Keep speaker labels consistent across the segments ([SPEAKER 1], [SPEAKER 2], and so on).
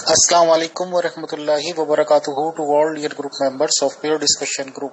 [SPEAKER 1] Assalamu alaikum wa rahmatullahi wa barakatuhu to all dear group members of peer discussion group.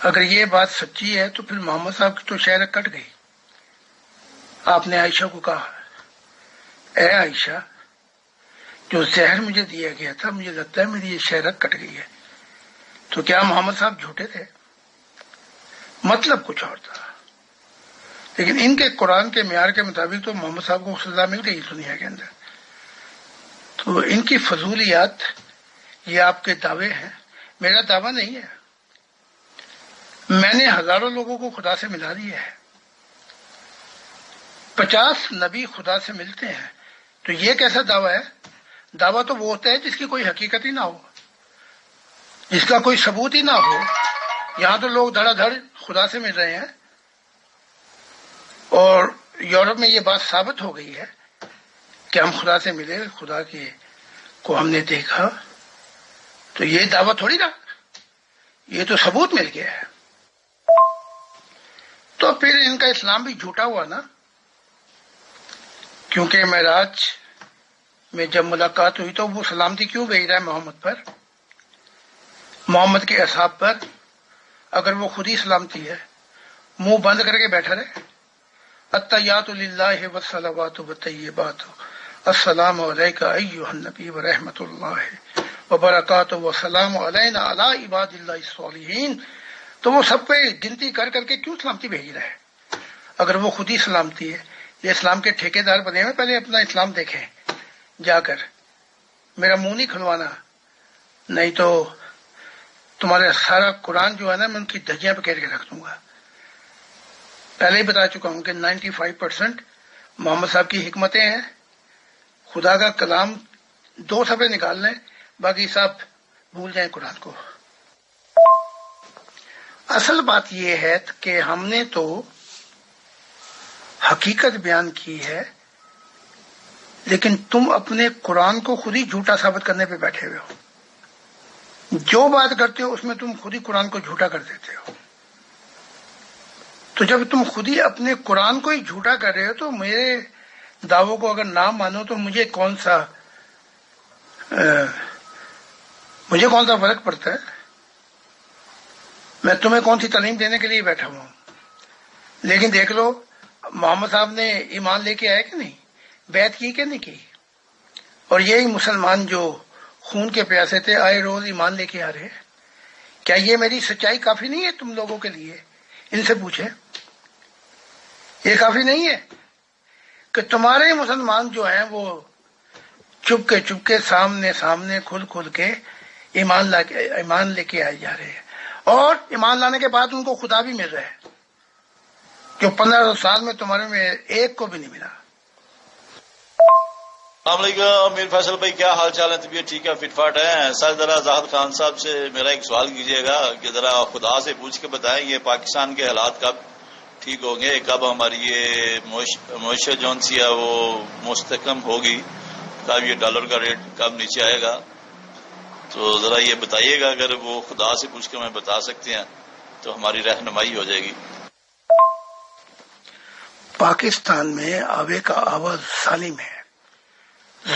[SPEAKER 2] اگر یہ بات سچی ہے تو پھر محمد صاحب کی تو شہرت کٹ گئی. آپ نے عائشہ کو کہا اے عائشہ جو زہر مجھے دیا گیا تھا مجھے لگتا ہے میری یہ شہرت کٹ گئی ہے. تو کیا محمد صاحب جھوٹے تھے؟ مطلب کچھ اور تھا. لیکن ان کے قرآن کے معیار کے مطابق تو محمد صاحب کو سزا مل گئی دنیا کے اندر. تو ان کی فضولیات یہ آپ کے دعوے ہیں، میرا دعویٰ نہیں ہے. میں نے ہزاروں لوگوں کو خدا سے ملا دیا ہے. 50 نبی خدا سے ملتے ہیں. تو یہ کیسا دعویٰ ہے؟ دعویٰ تو وہ ہوتا ہے جس کی کوئی حقیقت ہی نہ ہو، جس کا کوئی ثبوت ہی نہ ہو. یہاں تو لوگ دھڑا دھڑ خدا سے مل رہے ہیں، اور یورپ میں یہ بات ثابت ہو گئی ہے کہ ہم خدا سے ملے، خدا کے کو ہم نے دیکھا. تو یہ دعویٰ تھوڑی نا، یہ تو ثبوت مل گیا ہے. تو پھر ان کا اسلام بھی جھوٹا ہوا نا، کیونکہ معراج میں جب ملاقات ہوئی تو وہ سلامتی کیوں بھیج رہا ہے محمد پر، محمد کے اصحاب پر، اگر وہ خود ہی سلامتی ہے؟ منہ بند کر کے بیٹھا رہے. التحیات للہ والصلوات والطیبات السلام علیک ایھا النبی ورحمۃ اللہ وبرکاتہ وسلام علینا علی عباد اللہ الصالحین. تو وہ سب پہ گنتی کر کر کے کیوں سلامتی بھیج رہا ہے اگر وہ خود ہی سلامتی ہے؟ یہ اسلام کے ٹھیکیدار بنے ہوئے، پہلے اپنا اسلام دیکھیں جا کر. میرا منہ نہیں کھلوانا، نہیں تو تمہارا سارا قرآن جو ہے نا میں ان کی دھجیاں پکیر کے رکھ دوں گا. پہلے ہی بتا چکا ہوں کہ 95% محمد صاحب کی حکمتیں ہیں. خدا کا کلام 2 صفحے نکال لیں، باقی سب بھول جائیں قرآن کو. اصل بات یہ ہے کہ ہم نے تو حقیقت بیان کی ہے، لیکن تم اپنے قرآن کو خود ہی جھوٹا ثابت کرنے پہ بیٹھے ہوئے ہو. جو بات کرتے ہو اس میں تم خود ہی قرآن کو جھوٹا کر دیتے ہو. تو جب تم خود ہی اپنے قرآن کو ہی جھوٹا کر رہے ہو تو میرے دعووں کو اگر نہ مانو تو مجھے کون سا فرق پڑتا ہے؟ میں تمہیں کون سی تعلیم دینے کے لیے بیٹھا ہوں. لیکن دیکھ لو محمد صاحب نے ایمان لے کے آئے کہ نہیں، بیعت کی کہ نہیں کی. اور یہی مسلمان جو خون کے پیاسے تھے آئے روز ایمان لے کے آ رہے. کیا یہ میری سچائی کافی نہیں ہے تم لوگوں کے لیے؟ ان سے پوچھیں، یہ کافی نہیں ہے کہ تمہارے مسلمان جو ہیں وہ چپ کے سامنے کھل کے ایمان لے کے آئے جا رہے ہیں، اور ایمان لانے کے بعد ان کو خدا بھی مل رہا ہے جو 15 سال میں تمہارے میں ایک کو بھی نہیں ملا.
[SPEAKER 3] السلام علیکم میر فیصل بھائی، کیا حال چال ہے؟ طبیعت ٹھیک ہے، فٹ فاٹ ہے؟ سر ذرا زاہد خان صاحب سے میرا ایک سوال کیجیے گا کہ ذرا خدا سے پوچھ کے بتائیں یہ پاکستان کے حالات کب ٹھیک ہوں گے، کب ہماری یہ معیشت جون سی ہے وہ مستحکم ہوگی، کب یہ ڈالر کا ریٹ کب نیچے آئے گا؟ تو ذرا یہ بتائیے گا، اگر وہ خدا سے پوچھ کے ہمیں بتا سکتے ہیں تو ہماری رہنمائی ہو جائے گی.
[SPEAKER 2] پاکستان میں آوے کا آواز ظالم ہے،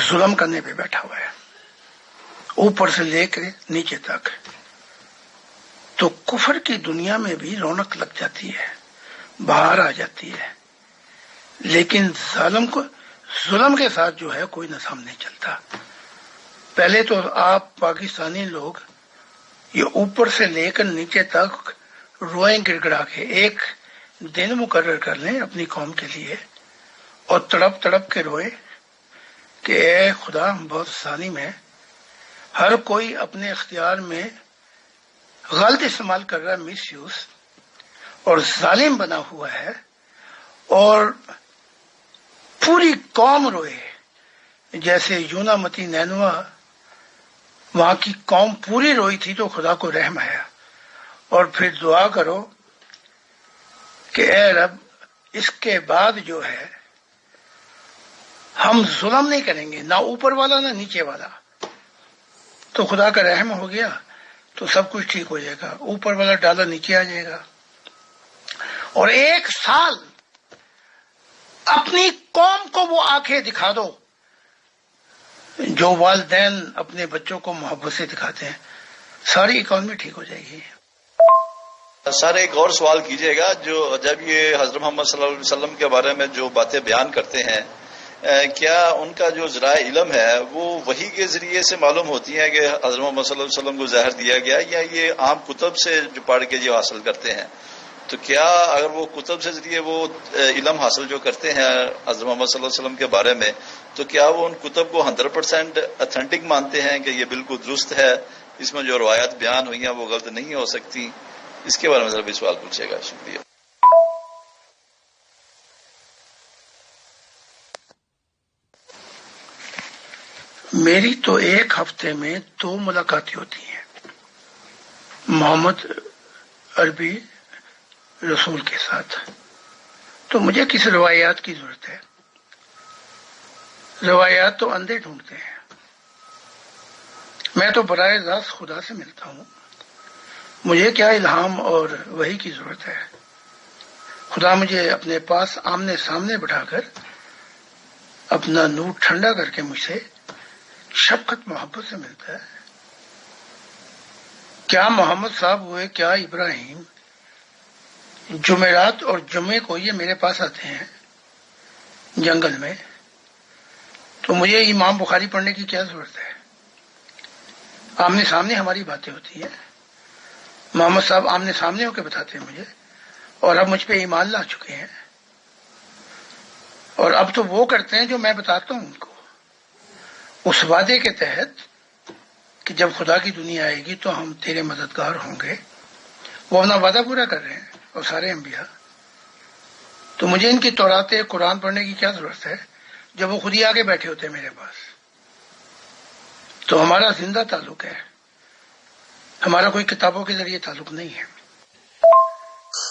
[SPEAKER 2] ظلم کرنے پہ بیٹھا ہوا ہے اوپر سے لے کے نیچے تک. تو کفر کی دنیا میں بھی رونق لگ جاتی ہے، باہر آ جاتی ہے، لیکن ظلم کے ساتھ جو ہے کوئی نظام نہیں چلتا. پہلے تو آپ پاکستانی لوگ یہ اوپر سے لے کر نیچے تک روئیں گڑ گڑا کے ایک دن مقرر کر لیں اپنی قوم کے لیے اور تڑپ تڑپ کے روئے کہ اے خدا ہم بہت ظالم ہیں، ہر کوئی اپنے اختیار میں غلط استعمال کر رہا ہے، مس یوز، اور ظالم بنا ہوا ہے. اور پوری قوم روئے، جیسے یونامتی نینوا وہاں کی قوم پوری روئی تھی تو خدا کو رحم آیا. اور پھر دعا کرو کہ اے رب اس کے بعد جو ہے ہم ظلم نہیں کریں گے، نہ اوپر والا نہ نیچے والا. تو خدا کا رحم ہو گیا تو سب کچھ ٹھیک ہو جائے گا، اوپر والا ڈالر نیچے آ جائے گا. اور 1 سال اپنی قوم کو وہ آنکھیں دکھا دو جو والدین اپنے بچوں کو محبت سے دکھاتے ہیں، ساری اکانومی ٹھیک ہو جائے گی.
[SPEAKER 3] سر ایک اور سوال کیجیے گا، جو جب یہ حضرت محمد صلی اللہ علیہ وسلم کے بارے میں جو باتیں بیان کرتے ہیں، کیا ان کا جو ذرائع علم ہے وہ وحی کے ذریعے سے معلوم ہوتی ہے کہ حضرت محمد صلی اللہ علیہ وسلم کو زہر دیا گیا، یا یہ عام کتب سے جو پڑھ کے جو حاصل کرتے ہیں؟ تو کیا اگر وہ کتب سے ذریعے وہ علم حاصل جو کرتے ہیں حضرت محمد صلی اللہ علیہ وسلم کے بارے میں، تو کیا وہ ان کتب کو 100% اتھینٹک مانتے ہیں کہ یہ بالکل درست ہے، اس میں جو روایات بیان ہوئی ہیں وہ غلط نہیں ہو سکتی؟ اس کے بارے میں ذرا بھی سوال پوچھے گا. شکریہ.
[SPEAKER 2] میری تو ایک ہفتے میں 2 ملاقاتیں ہوتی ہیں محمد عربی رسول کے ساتھ، تو مجھے کس روایات کی ضرورت ہے؟ روایات تو اندھے ڈھونڈتے ہیں، میں تو براہ راست خدا سے ملتا ہوں. مجھے کیا الہام اور وحی کی ضرورت ہے؟ خدا مجھے اپنے پاس آمنے سامنے بٹھا کر اپنا نور ٹھنڈا کر کے مجھ سے شفقت محبت سے ملتا ہے. کیا محمد صاحب ہوئے، کیا ابراہیم، جمعرات اور جمعے کو یہ میرے پاس آتے ہیں جنگل میں، تو مجھے امام بخاری پڑھنے کی کیا ضرورت ہے؟ آمنے سامنے ہماری باتیں ہوتی ہیں، محمد صاحب آمنے سامنے ہو کے بتاتے ہیں مجھے، اور اب مجھ پہ ایمان لا چکے ہیں، اور اب تو وہ کرتے ہیں جو میں بتاتا ہوں ان کو، اس وعدے کے تحت کہ جب خدا کی دنیا آئے گی تو ہم تیرے مددگار ہوں گے. وہ اپنا وعدہ پورا کر رہے ہیں اور سارے انبیاء. تو مجھے ان کی تورات قرآن پڑھنے کی کیا ضرورت ہے جب وہ خود ہی آگے بیٹھے ہوتے ہیں میرے پاس؟ تو ہمارا زندہ تعلق ہے، ہمارا کوئی کتابوں کے ذریعے تعلق نہیں ہے.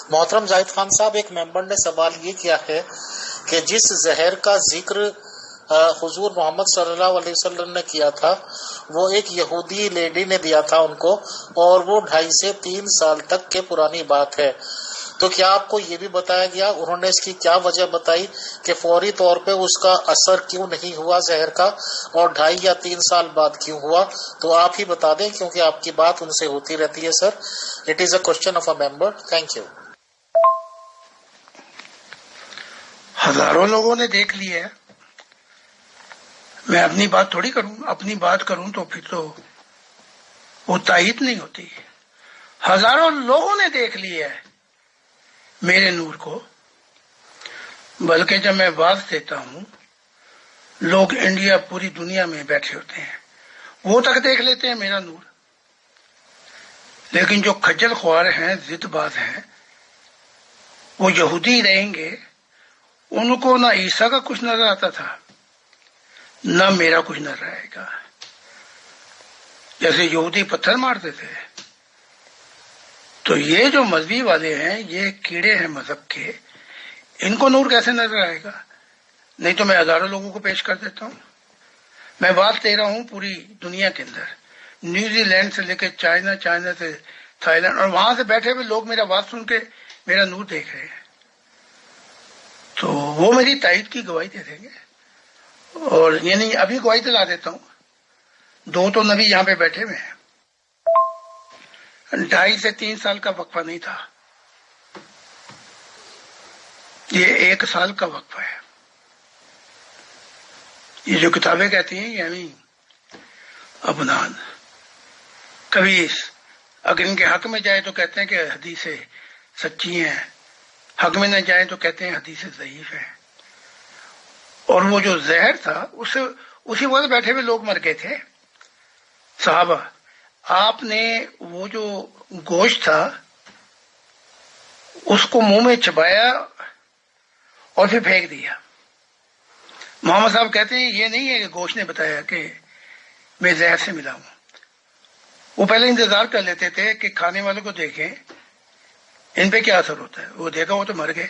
[SPEAKER 1] محترم زاہد خان صاحب، ایک ممبر نے سوال یہ کیا ہے کہ جس زہر کا ذکر حضور محمد صلی اللہ علیہ وسلم نے کیا تھا وہ ایک یہودی لیڈی نے دیا تھا ان کو، اور وہ 2.5 سے 3 سال تک کے پرانی بات ہے، تو کیا آپ کو یہ بھی بتایا گیا؟ انہوں نے اس کی کیا وجہ بتائی کہ فوری طور پہ اس کا اثر کیوں نہیں ہوا زہر کا، اور 2.5 یا 3 سال بعد کیوں ہوا؟ تو آپ ہی بتا دیں کیونکہ آپ کی بات ان سے ہوتی رہتی ہے sir. It is a question of a member. Thank you.
[SPEAKER 2] ہزاروں لوگوں نے دیکھ لی ہے، میں اپنی بات تھوڑی کروں، اپنی بات کروں تو پھر تو وہ تائید نہیں ہوتی. ہزاروں لوگوں نے دیکھ لی ہے میرے نور کو، بلکہ جب میں واز دیتا ہوں لوگ انڈیا پوری دنیا میں بیٹھے ہوتے ہیں، وہ تک دیکھ لیتے ہیں میرا نور. لیکن جو کھجل خوار ہیں، ضد باز ہیں، وہ یہودی رہیں گے، ان کو نہ عیسیٰ کا کچھ نظر آتا تھا نہ میرا کچھ نظر آئے گا. جیسے یہودی پتھر مارتے تھے، تو یہ جو مذہبی والے ہیں یہ کیڑے ہیں مذہب کے، ان کو نور کیسے نظر آئے گا؟ نہیں تو میں ہزاروں لوگوں کو پیش کر دیتا ہوں. میں بات دے رہا ہوں پوری دنیا کے اندر، نیوزی لینڈ سے لے کے چائنا، چائنا سے تھائی لینڈ، اور وہاں سے بیٹھے ہوئے لوگ میرا بات سن کے میرا نور دیکھ رہے ہیں، تو وہ میری تائید کی گواہی دے دیں گے. اور یعنی ابھی گواہی دلا دیتا ہوں، 2 تو نبی یہاں پہ بیٹھے ہوئے ہیں. 2.5 سے 3 سال کا وقفہ نہیں تھا، یہ 1 سال کا وقفہ ہے. یہ جو کتابیں کہتی ہیں یعنی ابنان، کبھی اگر ان کے حق میں جائے تو کہتے ہیں کہ حدیثیں سچی ہیں، حق میں نہ جائے تو کہتے ہیں حدیثیں ضعیف ہیں. اور وہ جو زہر تھا اس سے اسی وقت بیٹھے ہوئے لوگ مر گئے تھے صحابہ. آپ نے وہ جو گوشت تھا اس کو منہ میں چبایا اور پھر پھینک دیا. محمد صاحب کہتے ہیں یہ نہیں ہے کہ گوشت نے بتایا کہ میں زہر سے ملا ہوں. وہ پہلے انتظار کر لیتے تھے کہ کھانے والوں کو دیکھیں ان پہ کیا اثر ہوتا ہے. وہ دیکھا وہ تو مر گئے،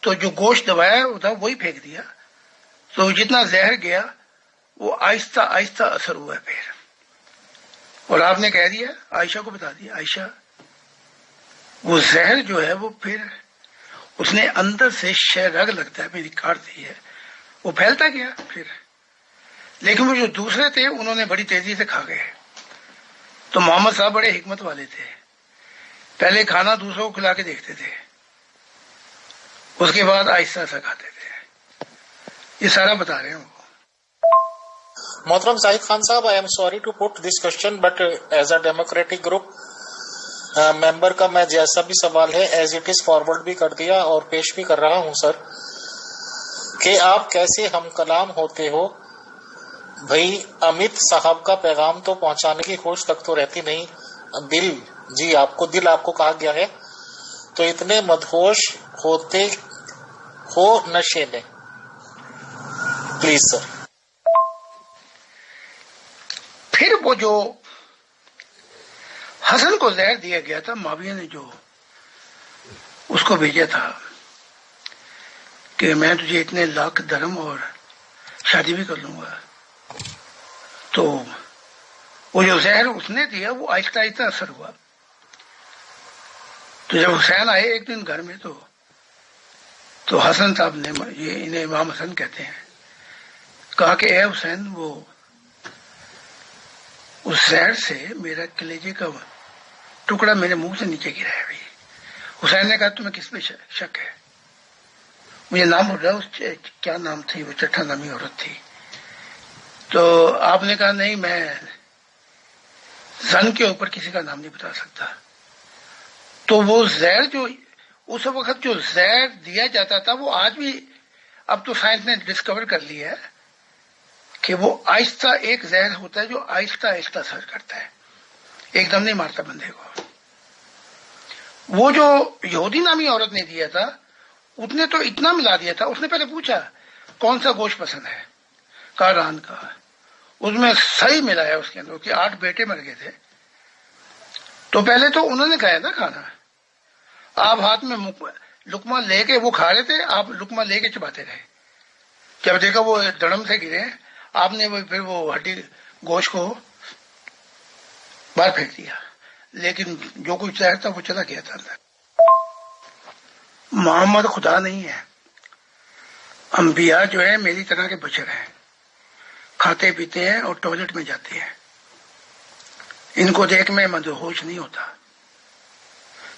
[SPEAKER 2] تو جو گوشت دبایا تھا وہی پھینک دیا. تو جتنا زہر گیا وہ آہستہ آہستہ اثر ہوا ہے پھر. اور آپ نے کہہ دیا، عائشہ کو بتا دیا، عائشہ وہ زہر جو ہے وہ پھر اس نے اندر سے رگ لگتا ہے میری کاٹ دی ہے، وہ پھیلتا گیا پھر. لیکن وہ جو دوسرے تھے انہوں نے بڑی تیزی سے کھا گئے. تو محمد صاحب بڑے حکمت والے تھے پہلے کھانا دوسروں کو کھلا کے دیکھتے تھے، اس کے بعد آہستہ سے کھاتے تھے. یہ سارا بتا رہے ہیں وہ.
[SPEAKER 1] محترم زاہد خان صاحب، I am sorry to put this question but as a democratic group member کا میں جیسا بھی سوال ہے ایز اٹ از فارورڈ بھی کر دیا اور پیش بھی کر رہا ہوں سر، کہ آپ کیسے ہم کلام ہوتے ہو. بھائی امت صاحب کا پیغام تو پہنچانے کی ہوش تک تو رہتی نہیں. دل جی آپ کو کہا گیا ہے، تو اتنے مدہوش ہوتے ہو نشے میں. Please sir.
[SPEAKER 2] پھر وہ جو حسن کو زہر دیا گیا تھا، معاویہ نے جو اس کو بھیجا تھا کہ میں تجھے اتنے لاکھ درہم اور شادی بھی کر لوں گا، تو وہ جو زہر اس نے دیا وہ آہستہ آہستہ اثر ہوا. تو جب حسین آئے ایک دن گھر میں تو حسن صاحب نے، یہ انہیں امام حسن کہتے ہیں، کہا کہ اے حسین، وہ اس زہر سے میرا کلیجے کا ٹکڑا میرے منہ سے نیچے گرا ہے. حسین نے کہا تمہیں کس پہ شک ہے؟ مجھے نام بول رہا ہے، اس کیا نام تھی وہ، چٹھا نامی عورت تھی. تو آپ نے کہا نہیں، میں زن کے اوپر کسی کا نام نہیں بتا سکتا. تو وہ زہر جو اس وقت جو زہر دیا جاتا تھا، وہ آج بھی اب تو سائنس نے ڈسکور کر لیا ہے کہ وہ آہستہ ایک زہر ہوتا ہے جو آہستہ آہستہ اثر کرتا ہے، ایک دم نہیں مارتا بندے کو. وہ جو یہودی نامی عورت نے دیا تھا، اس نے تو اتنا ملا دیا تھا. اس نے پہلے پوچھا کون سا گوشت پسند ہے، کہا ران کا. اس میں صحیح ملا ہے، اس کے اندر کہ 8 بیٹے مر گئے تھے. تو پہلے تو انہوں نے کھایا نا کھانا، آپ ہاتھ میں لقمہ لے کے وہ کھا رہے تھے، آپ لقمہ لے کے چباتے رہے. جب دیکھا وہ دڑم سے گرے، آپ نے پھر وہ ہڈی گوشت کو باہر پھینک دیا، لیکن جو کچھ زہر تھا وہ چلا گیا تھا اندر. محمد خدا نہیں ہے. انبیاء جو ہے میری طرح کے بشر ہیں، کھاتے پیتے ہیں اور ٹوائلٹ میں جاتے ہیں. ان کو دیکھ میں مدہوش نہیں ہوتا،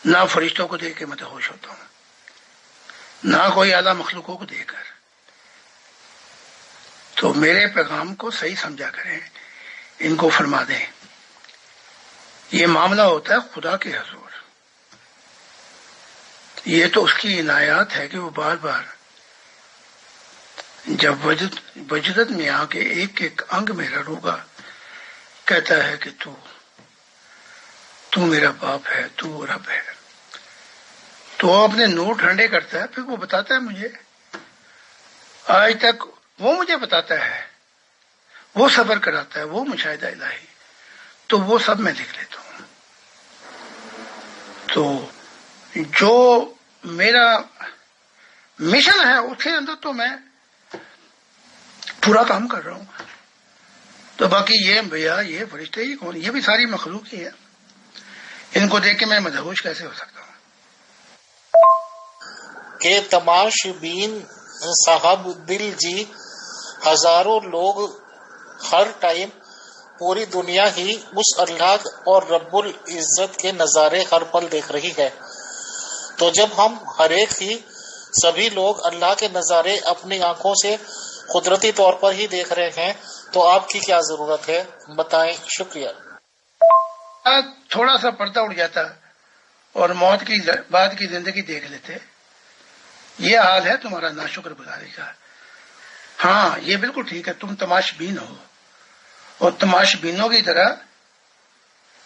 [SPEAKER 2] نہ فرشتوں کو دیکھ کے مدہوش ہوتا ہوں، نہ کوئی اعلیٰ مخلوقوں کو دیکھ کر. تو میرے پیغام کو صحیح سمجھا کریں، ان کو فرما دیں. یہ معاملہ ہوتا ہے خدا کے حضور. یہ تو اس کی عنایات ہے کہ وہ بار بار جب وجدت میں آ کے ایک ایک انگ میرا روگا کہتا ہے کہ تو میرا باپ ہے، تو رب ہے. تو وہ اپنے نور ٹھنڈے کرتا ہے، پھر وہ بتاتا ہے مجھے. آج تک وہ مجھے بتاتا ہے، وہ صبر کراتا ہے، وہ مشاہدہ الہی، تو وہ سب میں لکھ لیتا ہوں. تو جو میرا مشن ہے اس کے اندر تو میں پورا کام کر رہا ہوں. تو باقی یہ بھیا، یہ فرشتے، یہ کون، یہ بھی ساری مخلوق ہی ہے. ان کو دیکھ کے میں مدہوش کیسے ہو سکتا ہوں؟
[SPEAKER 1] کہ تماش بین صاحب دل جی، ہزاروں لوگ ہر ٹائم پوری دنیا ہی اس اللہ اور رب العزت کے نظارے ہر پل دیکھ رہی ہے. تو جب ہم ہر ایک ہی سبھی لوگ اللہ کے نظارے اپنی آنکھوں سے قدرتی طور پر ہی دیکھ رہے ہیں، تو آپ کی کیا ضرورت ہے، بتائیں. شکریہ.
[SPEAKER 2] تھوڑا سا پردہ اڑ جاتا اور موت کی بعد کی زندگی دیکھ لیتے. یہ حال ہے تمہارا ناشکر گزاری کا. ہاں یہ بالکل ٹھیک ہے، تم تماش بین ہو اور تماش بینوں کی طرح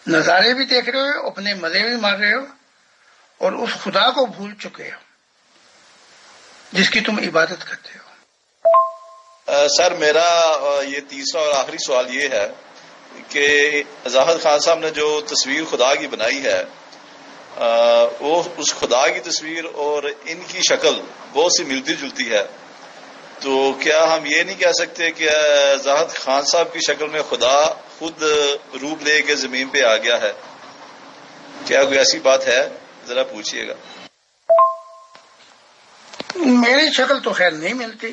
[SPEAKER 2] نظارے بھی دیکھ رہے ہو، اپنے مزے بھی مار رہے ہو، اور اس خدا کو بھول چکے ہو جس کی تم عبادت کرتے ہو.
[SPEAKER 3] سر میرا یہ تیسرا اور آخری سوال یہ ہے کہ زاہد خان صاحب نے جو تصویر خدا کی بنائی ہے، وہ اس خدا کی تصویر اور ان کی شکل بہت سی ملتی جلتی ہے. تو کیا ہم یہ نہیں کہہ سکتے کہ زاہد خان صاحب کی شکل میں خدا خود روپ لے کے زمین پہ آ گیا ہے؟ کیا کوئی ایسی بات ہے؟ ذرا پوچھیے گا.
[SPEAKER 2] میری شکل تو خیر نہیں ملتی،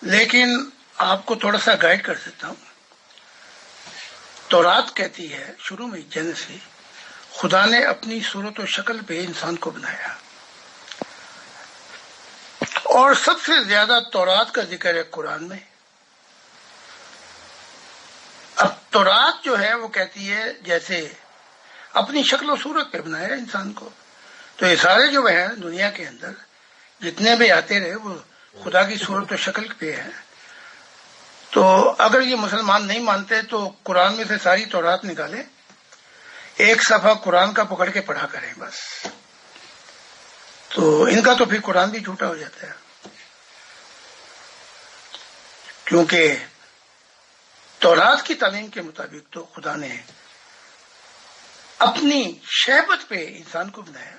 [SPEAKER 2] لیکن آپ کو تھوڑا سا گائیڈ کر سکتا ہوں. تورات کہتی ہے شروع میں جنت سے خدا نے اپنی صورت و شکل پہ انسان کو بنایا، اور سب سے زیادہ تورات کا ذکر ہے قرآن میں۔ اب تورات جو ہے وہ کہتی ہے جیسے اپنی شکل و صورت پہ بنایا انسان کو، تو یہ سارے جو ہیں دنیا کے اندر جتنے بھی آتے رہے وہ خدا کی صورت و شکل پہ ہیں۔ تو اگر یہ مسلمان نہیں مانتے تو قرآن میں سے ساری تورات نکالیں، ایک صفحہ قرآن کا پکڑ کے پڑھا کریں بس، تو ان کا تو پھر قرآن بھی جھوٹا ہو جاتا ہے، کیونکہ تورات کی تعلیم کے مطابق تو خدا نے اپنی شہبت پہ انسان کو بنایا،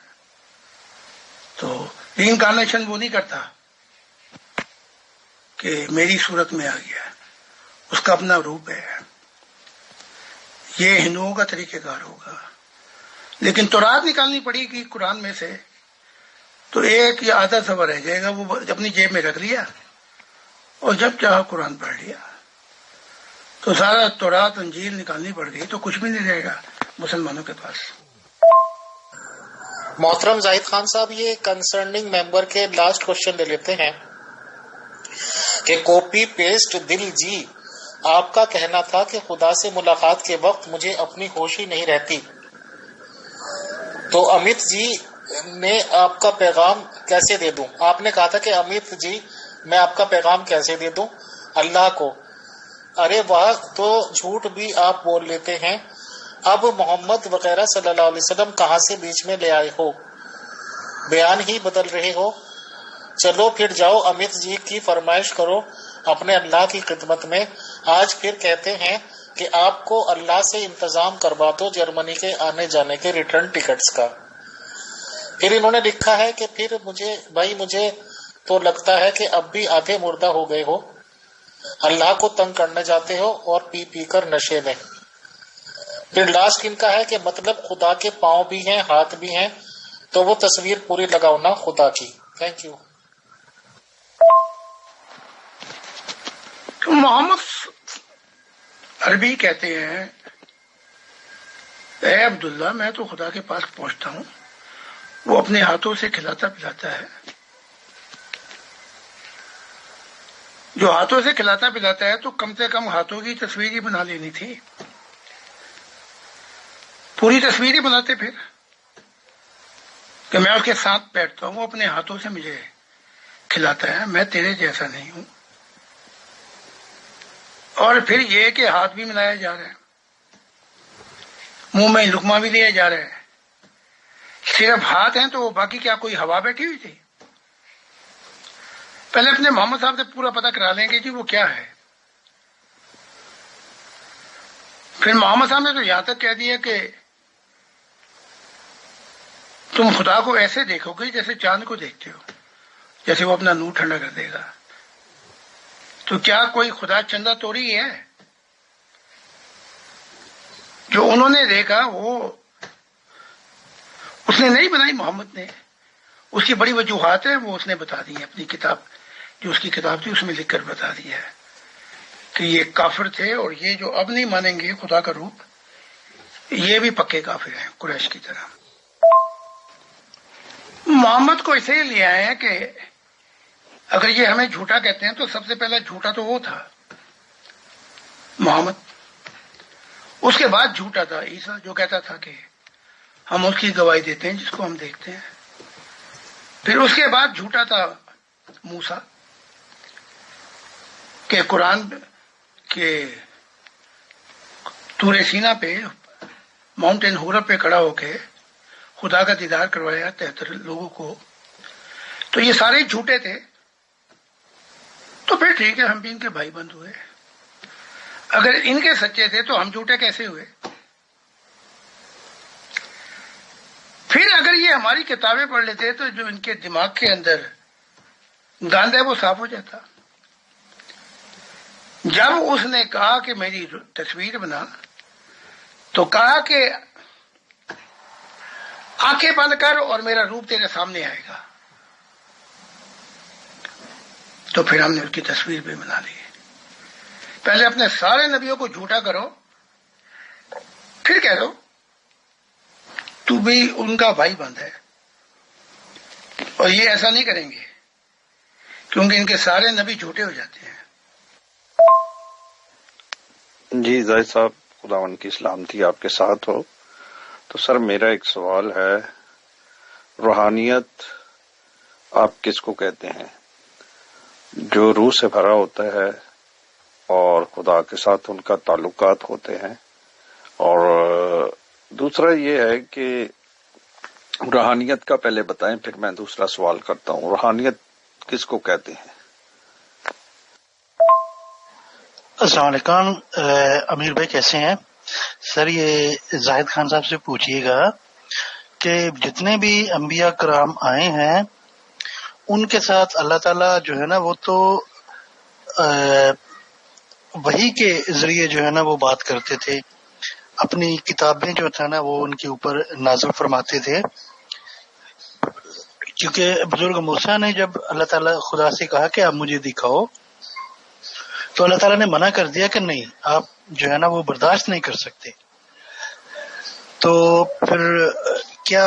[SPEAKER 2] تو ری انکارنیشن وہ نہیں کرتا کہ میری صورت میں آ گیا، اس کا اپنا روپ ہے، یہ ہندوؤں کا طریقہ کار ہوگا۔ لیکن تورات نکالنی پڑے گی قرآن میں سے، تو ایک یا آدھا صفحہ رہ جائے گا، وہ اپنی جیب میں رکھ لیا اور جب چاہا قرآن پڑھ لیا، تو سارا تورات انجیل نکالنی پڑ گئی تو کچھ بھی نہیں رہے گا مسلمانوں کے پاس۔
[SPEAKER 1] محترم زاہد خان صاحب، یہ کنسرننگ ممبر کے لاسٹ کوشچن لے لیتے ہیں کہ کاپی پیسٹ دل جی، آپ کا کہنا تھا کہ خدا سے ملاقات کے وقت مجھے اپنی ہوش ہی نہیں رہتی، تو امیت جی نے آپ کا پیغام کیسے دے دوں؟ آپ نے کہا تھا کہ امیت جی میں آپ کا پیغام کیسے دے دوں اللہ کو؟ ارے واہ، تو جھوٹ بھی آپ بول لیتے ہیں، اب محمد وغیرہ صلی اللہ علیہ وسلم کہاں سے بیچ میں لے آئے ہو؟ بیان ہی بدل رہے ہو۔ چلو پھر جاؤ امیت جی کی فرمائش کرو اپنے اللہ کی خدمت میں، آج پھر کہتے ہیں کہ آپ کو اللہ سے انتظام کروا دو جرمنی کے آنے جانے کے ریٹرن ٹکٹس کا۔ پھر انہوں نے لکھا ہے کہ پھر مجھے تو لگتا ہے کہ اب بھی آدھے مردہ ہو گئے ہو، اللہ کو تنگ کرنے جاتے ہو اور پی پی کر نشے میں۔ پھر لاسٹ ان کا ہے کہ مطلب خدا کے پاؤں بھی ہیں ہاتھ بھی ہیں، تو وہ تصویر پوری لگاؤ نا خدا کی۔ Thank you.
[SPEAKER 2] محمد عربی کہتے ہیں، اے عبداللہ میں تو خدا کے پاس پہنچتا ہوں، وہ اپنے ہاتھوں سے کھلاتا پلاتا ہے۔ جو ہاتھوں سے کھلاتا پلاتا ہے تو کم سے کم ہاتھوں کی تصویر ہی بنا لینی تھی، پوری تصویر ہی بناتے پھر کہ میں اس کے ساتھ بیٹھتا ہوں، وہ اپنے ہاتھوں سے مجھے کھلاتا ہے، میں تیرے جیسا نہیں ہوں۔ اور پھر یہ کہ ہاتھ بھی ملایا جا رہا ہے، منہ میں لقمہ بھی لیا جا رہا ہے، صرف ہاتھ ہیں تو باقی کیا کوئی ہوا بیٹھی ہوئی تھی؟ پہلے اپنے محمد صاحب سے پورا پتہ کرا لیں گے جی وہ کیا ہے۔ پھر محمد صاحب نے تو یہاں تک کہہ دیا کہ تم خدا کو ایسے دیکھو گے جیسے چاند کو دیکھتے ہو، جیسے وہ اپنا نور ٹھنڈا کر دے گا۔ تو کیا کوئی خدا چندہ توڑی ہے؟ جو انہوں نے دیکھا وہ اس نے نہیں بنائی، محمد نے، اس کی بڑی وجوہات ہیں، وہ اس نے بتا دی ہیں اپنی کتاب، جو اس کی کتاب تھی اس میں لکھ کر بتا دیا ہے کہ یہ کافر تھے، اور یہ جو اب نہیں مانیں گے خدا کا روپ، یہ بھی پکے کافر ہیں قریش کی طرح۔ محمد کو اسے لے آئے ہیں کہ اگر یہ ہمیں جھوٹا کہتے ہیں تو سب سے پہلا جھوٹا تو وہ تھا محمد، اس کے بعد جھوٹا تھا عیسیٰ جو کہتا تھا کہ ہم اس کی گواہی دیتے ہیں جس کو ہم دیکھتے ہیں، پھر اس کے بعد جھوٹا تھا موسیٰ کہ قرآن کے طور سینا پہ ماؤنٹین ہورب پہ کھڑا ہو کے خدا کا دیدار کروایا 73 لوگوں کو، تو یہ سارے جھوٹے تھے۔ تو پھر ٹھیک ہے، ہم بھی ان کے بھائی بند ہوئے، اگر ان کے سچے تھے تو ہم جھوٹے کیسے ہوئے؟ پھر اگر یہ ہماری کتابیں پڑھ لیتے تو جو ان کے دماغ کے اندر گند ہے وہ صاف ہو جاتا۔ جب اس نے کہا کہ میری تصویر بنا، تو کہا کہ آنکھیں بند کر اور میرا روپ تیرے سامنے آئے گا، تو پھر ہم نے اس کی تصویر بھی بنا لی۔ پہلے اپنے سارے نبیوں کو جھوٹا کرو، پھر کہہ دو تو بھی ان کا بھائی بند ہے، اور یہ ایسا نہیں کریں گے کیونکہ ان کے سارے نبی جھوٹے ہو جاتے ہیں۔
[SPEAKER 4] جی زاہد صاحب، خداوند کی سلامتی آپ کے ساتھ ہو۔ تو سر میرا ایک سوال ہے، روحانیت آپ کس کو کہتے ہیں؟ جو روح سے بھرا ہوتا ہے اور خدا کے ساتھ ان کا تعلقات ہوتے ہیں، اور دوسرا یہ ہے کہ روحانیت کا پہلے بتائیں پھر میں دوسرا سوال کرتا ہوں، روحانیت کس کو کہتے ہیں؟
[SPEAKER 5] السلام علیکم امیر بھائی، کیسے ہیں؟ سر یہ زاہد خان صاحب سے پوچھئے گا کہ جتنے بھی انبیاء کرام آئے ہیں ان کے ساتھ اللہ تعالیٰ جو ہے نا وہ تو وحی کے ذریعے جو ہے نا وہ بات کرتے تھے، اپنی کتابیں جو تھا نا وہ ان کے اوپر نازل فرماتے تھے، کیونکہ بزرگ موسیٰ نے جب اللہ تعالیٰ خدا سے کہا کہ آپ مجھے دکھاؤ، تو اللہ تعالیٰ نے منع کر دیا کہ نہیں، آپ جو ہے نا وہ برداشت نہیں کر سکتے۔ تو پھر کیا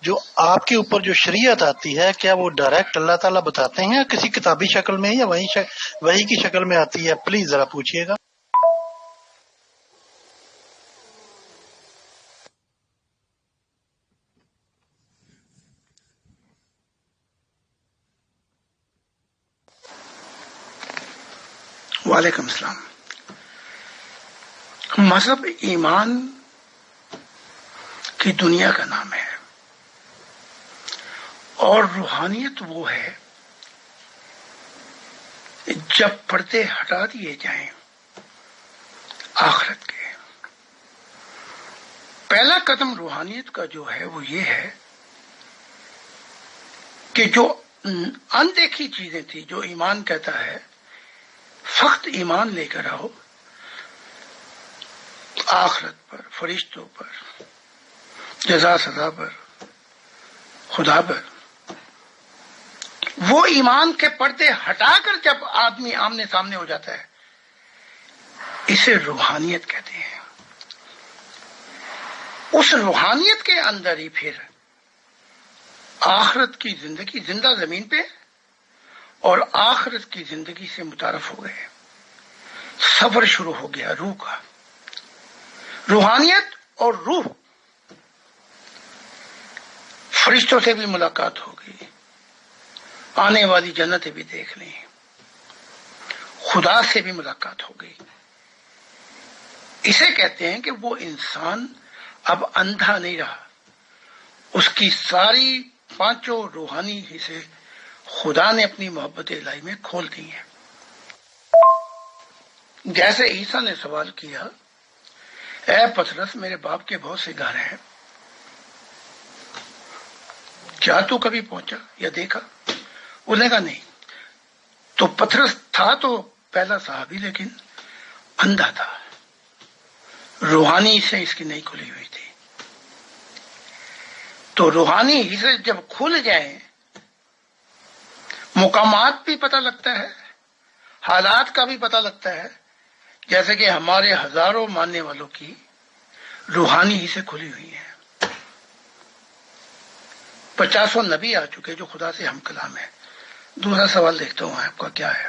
[SPEAKER 5] جو آپ کے اوپر جو شریعت آتی ہے کیا وہ ڈائریکٹ اللہ تعالیٰ بتاتے ہیں یا کسی کتابی شکل میں یا وحی کی شکل میں آتی ہے؟ پلیز ذرا پوچھئے گا۔
[SPEAKER 2] وعلیکم السلام۔ مذہب ایمان کی دنیا کا نام ہے، اور روحانیت وہ ہے جب پردے ہٹا دیے جائیں آخرت کے۔ پہلا قدم روحانیت کا جو ہے وہ یہ ہے کہ جو اندیکھی چیزیں تھی، جو ایمان کہتا ہے فقط ایمان لے کر آؤ آخرت پر، فرشتوں پر، جزا سزا پر، خدا پر، وہ ایمان کے پردے ہٹا کر جب آدمی آمنے سامنے ہو جاتا ہے اسے روحانیت کہتے ہیں۔ اس روحانیت کے اندر ہی پھر آخرت کی زندگی، زندہ زمین پہ اور آخرت کی زندگی سے متعارف ہو گئے، سفر شروع ہو گیا روح کا۔ روحانیت اور روح، فرشتوں سے بھی ملاقات ہوگی، آنے والی جنتیں بھی دیکھ لیں، خدا سے بھی ملاقات ہو گئی۔ اسے کہتے ہیں کہ وہ انسان اب اندھا نہیں رہا، اس کی ساری پانچوں روحانی حصے خدا نے اپنی محبت الہی میں کھول دی ہیں۔ جیسے عیسیٰ نے سوال کیا، اے پطرس میرے باپ کے بہت سے گھر ہیں، کیا تو کبھی پہنچا یا دیکھا؟ انہوں نے کہا نہیں۔ تو پطرس تھا تو پہلا صحابی لیکن اندھا تھا، روحانی سے اس کی نہیں کھلی ہوئی تھی۔ تو روحانی حصے جب کھل جائیں مقامات بھی پتہ لگتا ہے، حالات کا بھی پتہ لگتا ہے، جیسے کہ ہمارے ہزاروں ماننے والوں کی روحانی حصے کھلی ہوئی ہیں۔ 50 نبی آ چکے جو خدا سے ہم کلام ہیں۔ دوسرا سوال دیکھتا ہوں آپ کا کیا ہے۔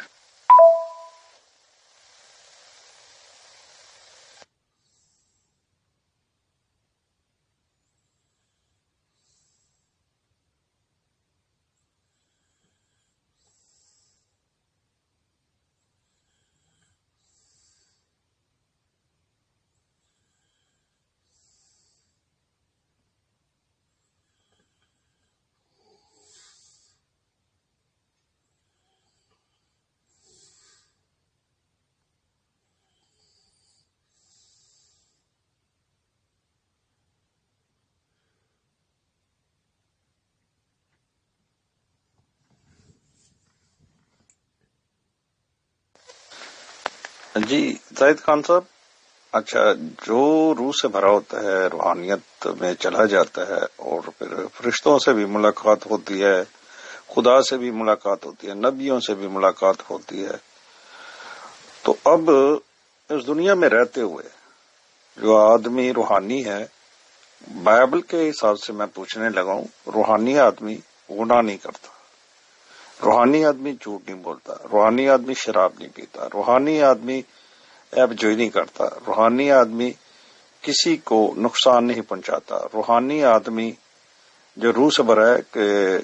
[SPEAKER 4] جی زاہد خان صاحب، اچھا جو روح سے بھرا ہوتا ہے روحانیت میں چلا جاتا ہے اور پھر فرشتوں سے بھی ملاقات ہوتی ہے، خدا سے بھی ملاقات ہوتی ہے، نبیوں سے بھی ملاقات ہوتی ہے، تو اب اس دنیا میں رہتے ہوئے جو آدمی روحانی ہے بائبل کے حساب سے میں پوچھنے لگا ہوں، روحانی آدمی گناہ نہیں کرتا، روحانی آدمی جھوٹ نہیں بولتا، روحانی آدمی شراب نہیں پیتا، روحانی آدمی عیب جوئی نہیں کرتا، روحانی آدمی کسی کو نقصان نہیں پہنچاتا، روحانی آدمی جو روح سے بھرا ہے کہ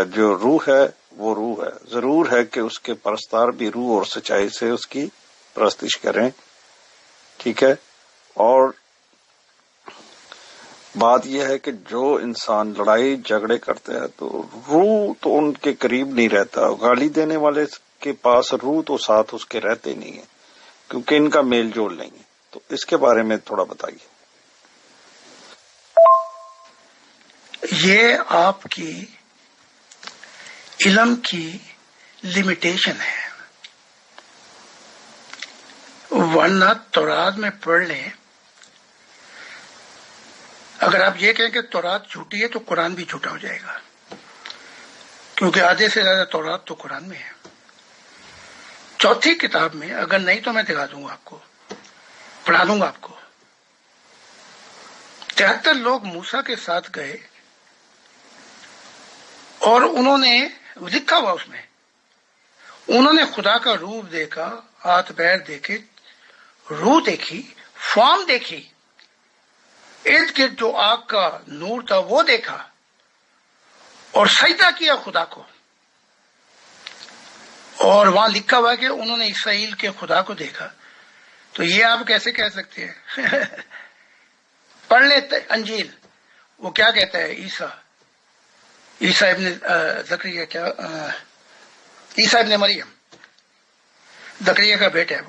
[SPEAKER 4] جو روح ہے وہ روح ہے، ضرور ہے کہ اس کے پرستار بھی روح اور سچائی سے اس کی پرستش کریں، ٹھیک ہے۔ اور بات یہ ہے کہ جو انسان لڑائی جھگڑے کرتے ہیں تو روح تو ان کے قریب نہیں رہتا، گالی دینے والے کے پاس روح تو ساتھ اس کے رہتے نہیں ہیں، کیونکہ ان کا میل جول نہیں ہے۔ تو اس کے بارے میں تھوڑا بتائیے۔
[SPEAKER 2] یہ آپ کی علم کی لمیٹیشن ہے، ورنہ تورات میں پڑھ لیں۔ اگر آپ یہ کہیں کہ تورات جھوٹی ہے تو قرآن بھی جھوٹا ہو جائے گا، کیونکہ آدھے سے زیادہ تورات تو قرآن میں ہے۔ چوتھی کتاب میں، اگر نہیں تو میں دکھا دوں گا آپ کو، پڑھا دوں گا آپ کو۔ 73 لوگ موسیٰ کے ساتھ گئے اور انہوں نے لکھا ہوا اس میں، انہوں نے خدا کا روپ دیکھا، ہاتھ پیر دیکھے، روح دیکھی، فارم دیکھی، ارد گرد جو آگ کا نور تھا وہ دیکھا اور سجدہ کیا خدا کو۔ اور وہاں لکھا ہوا کہ انہوں نے اسرائیل کے خدا کو دیکھا۔ تو یہ آپ کیسے کہہ سکتے ہیں؟ پڑھ لیں انجیل، وہ کیا کہتا ہے عیسیٰ ابن زکریا، کیا عیسیٰ ابن مریم، زکریا کا بیٹا ہے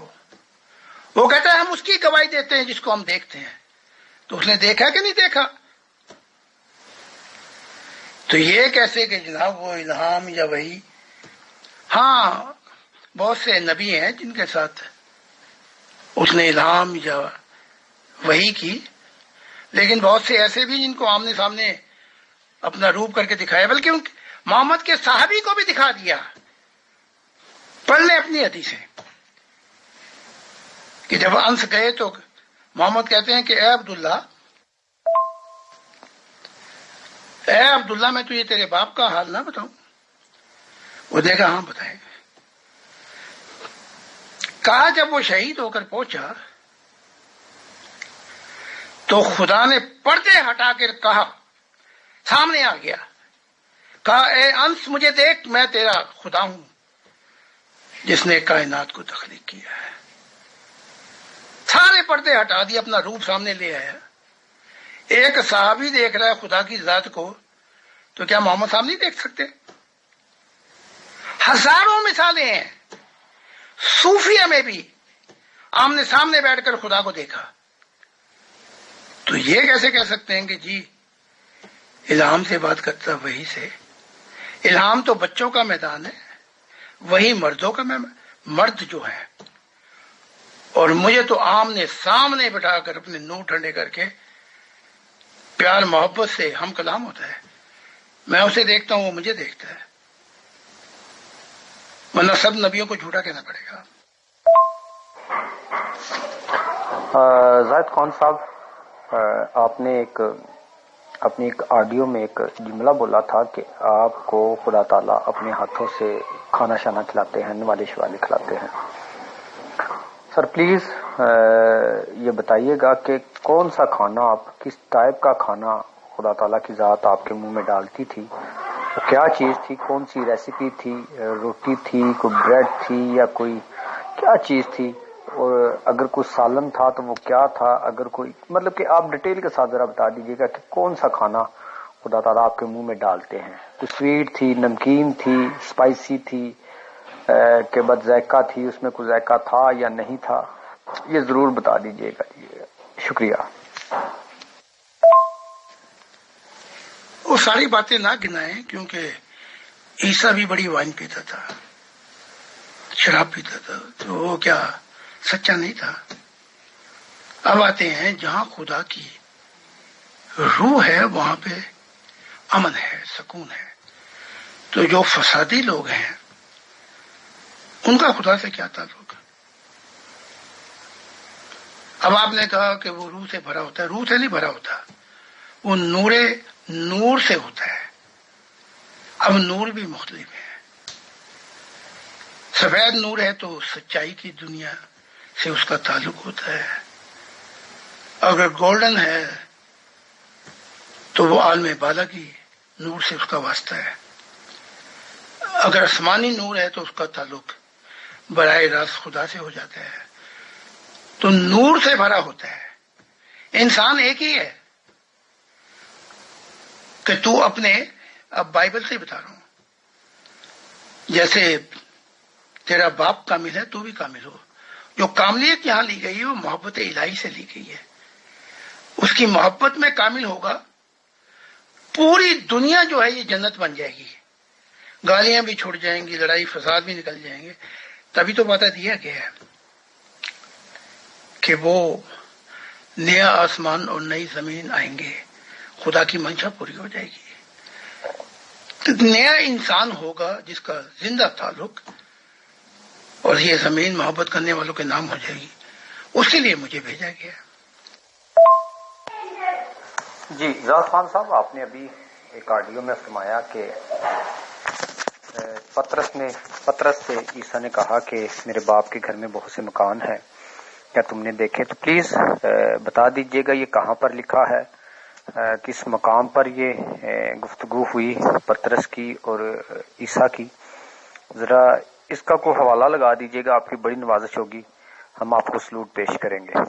[SPEAKER 2] وہ کہتا ہے ہم اس کی گواہی دیتے ہیں جس کو ہم دیکھتے ہیں۔ تو اس نے دیکھا کہ نہیں دیکھا؟ تو یہ کیسے کہ جناب وہ الہام یا وحی؟ ہاں بہت سے نبی ہیں جن کے ساتھ اس نے الہام یا وحی کی، لیکن بہت سے ایسے بھی جن کو آمنے سامنے اپنا روپ کر کے دکھایا، بلکہ محمد کے صحابی کو بھی دکھا دیا۔ پڑھ لیں اپنی حدیثیں کہ جب انس گئے تو محمد کہتے ہیں کہ اے عبداللہ میں تجھے تیرے باپ کا حال نہ بتاؤں؟ وہ دیکھا ہاں بتائے گا۔ کہا جب وہ شہید ہو کر پہنچا تو خدا نے پردے ہٹا کر کہا، سامنے آ گیا، کہا اے انس مجھے دیکھ، میں تیرا خدا ہوں جس نے کائنات کو تخلیق کیا ہے۔ سارے پردے ہٹا دیے، اپنا روپ سامنے لے آیا۔ ایک صحابی دیکھ رہا ہے خدا کی ذات کو، تو کیا محمد صاحب نہیں دیکھ سکتے؟ ہزاروں مثالیں ہیں، صوفیہ میں بھی آمنے سامنے بیٹھ کر خدا کو دیکھا۔ تو یہ کیسے کہہ سکتے ہیں کہ جی الہام سے بات کرتا؟ وہی سے؟ الہام تو بچوں کا میدان ہے، وہی مردوں کا مرد جو ہے۔ اور مجھے تو آمنے سامنے بٹھا کر اپنے نور ٹھنڈے کر کے پیار محبت سے ہم کلام ہوتا ہے، میں اسے دیکھتا ہوں، وہ مجھے دیکھتا ہے، ورنہ سب نبیوں کو جھوٹا کہنا پڑے گا۔
[SPEAKER 6] زاہد خان صاحب، آپ نے اپنی ایک آڈیو میں ایک جملہ بولا تھا کہ آپ کو خدا تعالیٰ اپنے ہاتھوں سے کھانا شانا کھلاتے ہیں، نوالے شوالے کھلاتے ہیں۔ سر پلیز یہ بتائیے گا کہ کون سا کھانا، آپ کس ٹائپ کا کھانا خدا تعالیٰ کی ذات آپ کے منہ میں ڈالتی تھی؟ وہ کیا چیز تھی؟ کون سی ریسیپی تھی؟ روٹی تھی، کوئی بریڈ تھی، یا کوئی کیا چیز تھی؟ اور اگر کوئی سالن تھا تو وہ کیا تھا؟ اگر کوئی مطلب کہ آپ ڈیٹیل کے ساتھ ذرا بتا دیجیے گا کہ کون سا کھانا خدا تعالیٰ آپ کے منہ میں ڈالتے ہیں۔ کوئی سویٹ تھی، نمکین تھی، اسپائسی تھی، کہ بد ذائقہ تھی، اس میں کوئی ذائقہ تھا یا نہیں تھا؟ یہ ضرور بتا دیجیے گا۔ شکریہ۔
[SPEAKER 2] وہ ساری باتیں نہ گنائیں، کیونکہ عیسیٰ بھی بڑی وائن پیتا تھا، شراب پیتا تھا، تو وہ کیا سچا نہیں تھا؟ اب آتے ہیں جہاں خدا کی روح ہے وہاں پہ امن ہے، سکون ہے۔ تو جو فسادی لوگ ہیں ان کا خدا سے کیا تعلق؟ اب آپ نے کہا کہ وہ روح سے بھرا ہوتا ہے، روح سے نہیں بھرا ہوتا، وہ نور سے ہوتا ہے. اب نور بھی مختلف ہے. سفید نور ہے تو سچائی کی دنیا سے اس کا تعلق ہوتا ہے. اگر گولڈن ہے تو وہ عالم بالا کی نور سے اس کا واسطہ ہے. اگر آسمانی نور ہے تو اس کا تعلق براہ راست خدا سے ہو جاتا ہے. تو نور سے بھرا ہوتا ہے. انسان ایک ہی ہے کہ تو اپنے، اب بائبل سے بتا رہا ہوں، جیسے تیرا باپ کامل ہے تو بھی کامل ہو. جو کاملیت یہاں لی گئی ہے وہ محبت الہی سے لی گئی ہے. اس کی محبت میں کامل ہوگا، پوری دنیا جو ہے یہ جنت بن جائے گی. گالیاں بھی چھوڑ جائیں گی، لڑائی فساد بھی نکل جائیں گے. تبھی تو وعدہ دیا گیا ہے کہ وہ نیا آسمان اور نئی زمین آئیں گے، خدا کی منشا پوری ہو جائے گی. نیا انسان ہوگا جس کا زندہ تعلق اور یہ زمین محبت کرنے والوں کے نام ہو جائے گی. اس کے لیے مجھے بھیجا گیا.
[SPEAKER 6] جی زاہد خان صاحب، آپ نے ابھی ایک آڈیو میں فرمایا کہ پطرس سے عیسیٰ نے کہا کہ میرے باپ کے گھر میں بہت سے مکان ہیں، کیا تم نے دیکھے؟ تو پلیز بتا دیجئے گا یہ کہاں پر لکھا ہے، کس مقام پر یہ گفتگو ہوئی پطرس کی اور عیسیٰ کی. ذرا اس کا کوئی حوالہ لگا دیجئے گا، آپ کی بڑی نوازش ہوگی، ہم آپ کو سلوٹ پیش کریں گے.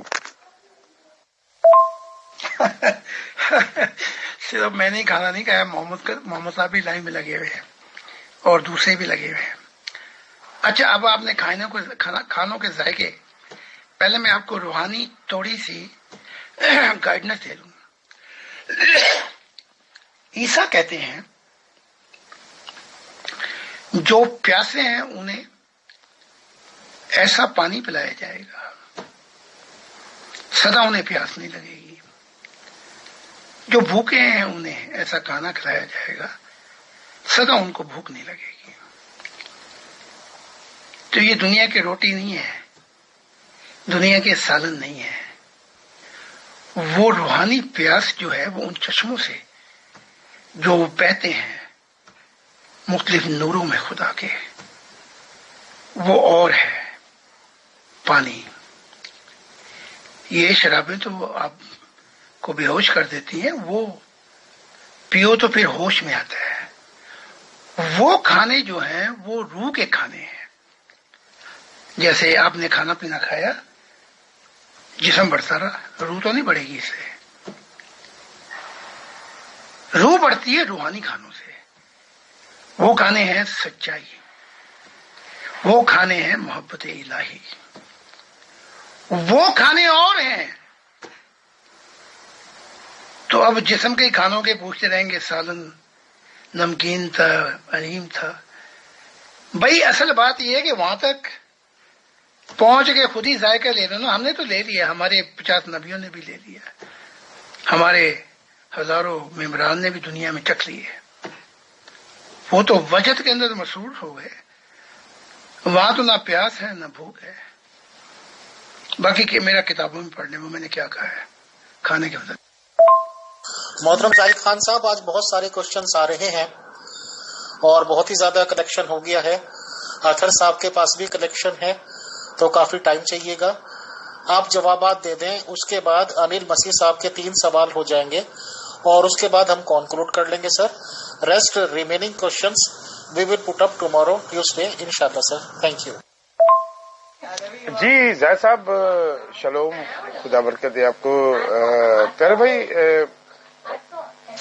[SPEAKER 2] صرف میں نے کھانا نہیں کھایا، محمد صاحب بھی لائن میں لگے ہوئے ہیں اور دوسرے بھی لگے ہوئے ہیں. اچھا، اب آپ نے کھانوں کے ذائقے، پہلے میں آپ کو روحانی تھوڑی سی گائیڈنس دے دوں. عیسیٰ کہتے ہیں جو پیاسے ہیں انہیں ایسا پانی پلایا جائے گا سدا انہیں پیاس نہیں لگے گی. جو بھوکے ہیں انہیں ایسا کھانا کھلایا جائے گا سدا ان کو بھوک نہیں لگے گی. تو یہ دنیا کی روٹی نہیں ہے، دنیا کے سالن نہیں ہے. وہ روحانی پیاس جو ہے وہ ان چشموں سے جو بہتے ہیں مختلف نوروں میں خدا کے، وہ اور ہے پانی. یہ شرابیں تو آپ کو بے ہوش کر دیتی ہیں، وہ پیو تو پھر ہوش میں آتا ہے. وہ کھانے جو ہیں وہ روح کے کھانے ہیں. جیسے آپ نے کھانا پینا کھایا، جسم بڑھتا رہا، روح تو نہیں بڑھے گی. اس سے روح بڑھتی ہے روحانی کھانوں سے. وہ کھانے ہیں سچائی، وہ کھانے ہیں محبت الہی، وہ کھانے اور ہیں. تو اب جسم کے کھانوں کے پوچھتے رہیں گے، سالن نمکین تھا، علیم تھا. بھائی اصل بات یہ ہے کہ وہاں تک پہنچ کے خود ہی ذائقہ لے لینا. ہم نے تو لے لیا، ہمارے 50 نبیوں نے بھی لے لیا، ہمارے ہزاروں ممبران نے بھی دنیا میں چکھ لیے. وہ تو وجد کے اندر مصروف ہو گئے. وہاں تو نہ پیاس ہے نہ بھوک ہے. باقی کہ میرا کتابوں میں پڑھنے میں نے کیا کہا ہے کھانے کے بدلے.
[SPEAKER 1] محترم زاہد خان صاحب، آج بہت سارے کوشچنس آ رہے ہیں اور بہت ہی زیادہ کلیکشن ہو گیا ہے. آخر صاحب کے پاس بھی کلیکشن ہے تو کافی ٹائم چاہیے گا. آپ جوابات دے دیں، اس کے بعد انل مسیح صاحب کے 3 سوال ہو جائیں گے اور اس کے بعد ہم کنکلوڈ کر لیں گے sir. Rest remaining questions we will put up tomorrow Tuesday انشاءاللہ سر. Thank you.
[SPEAKER 7] جی زاہد صاحب، شلوم، خدا برکت دے آپ کو. پیارے بھائی،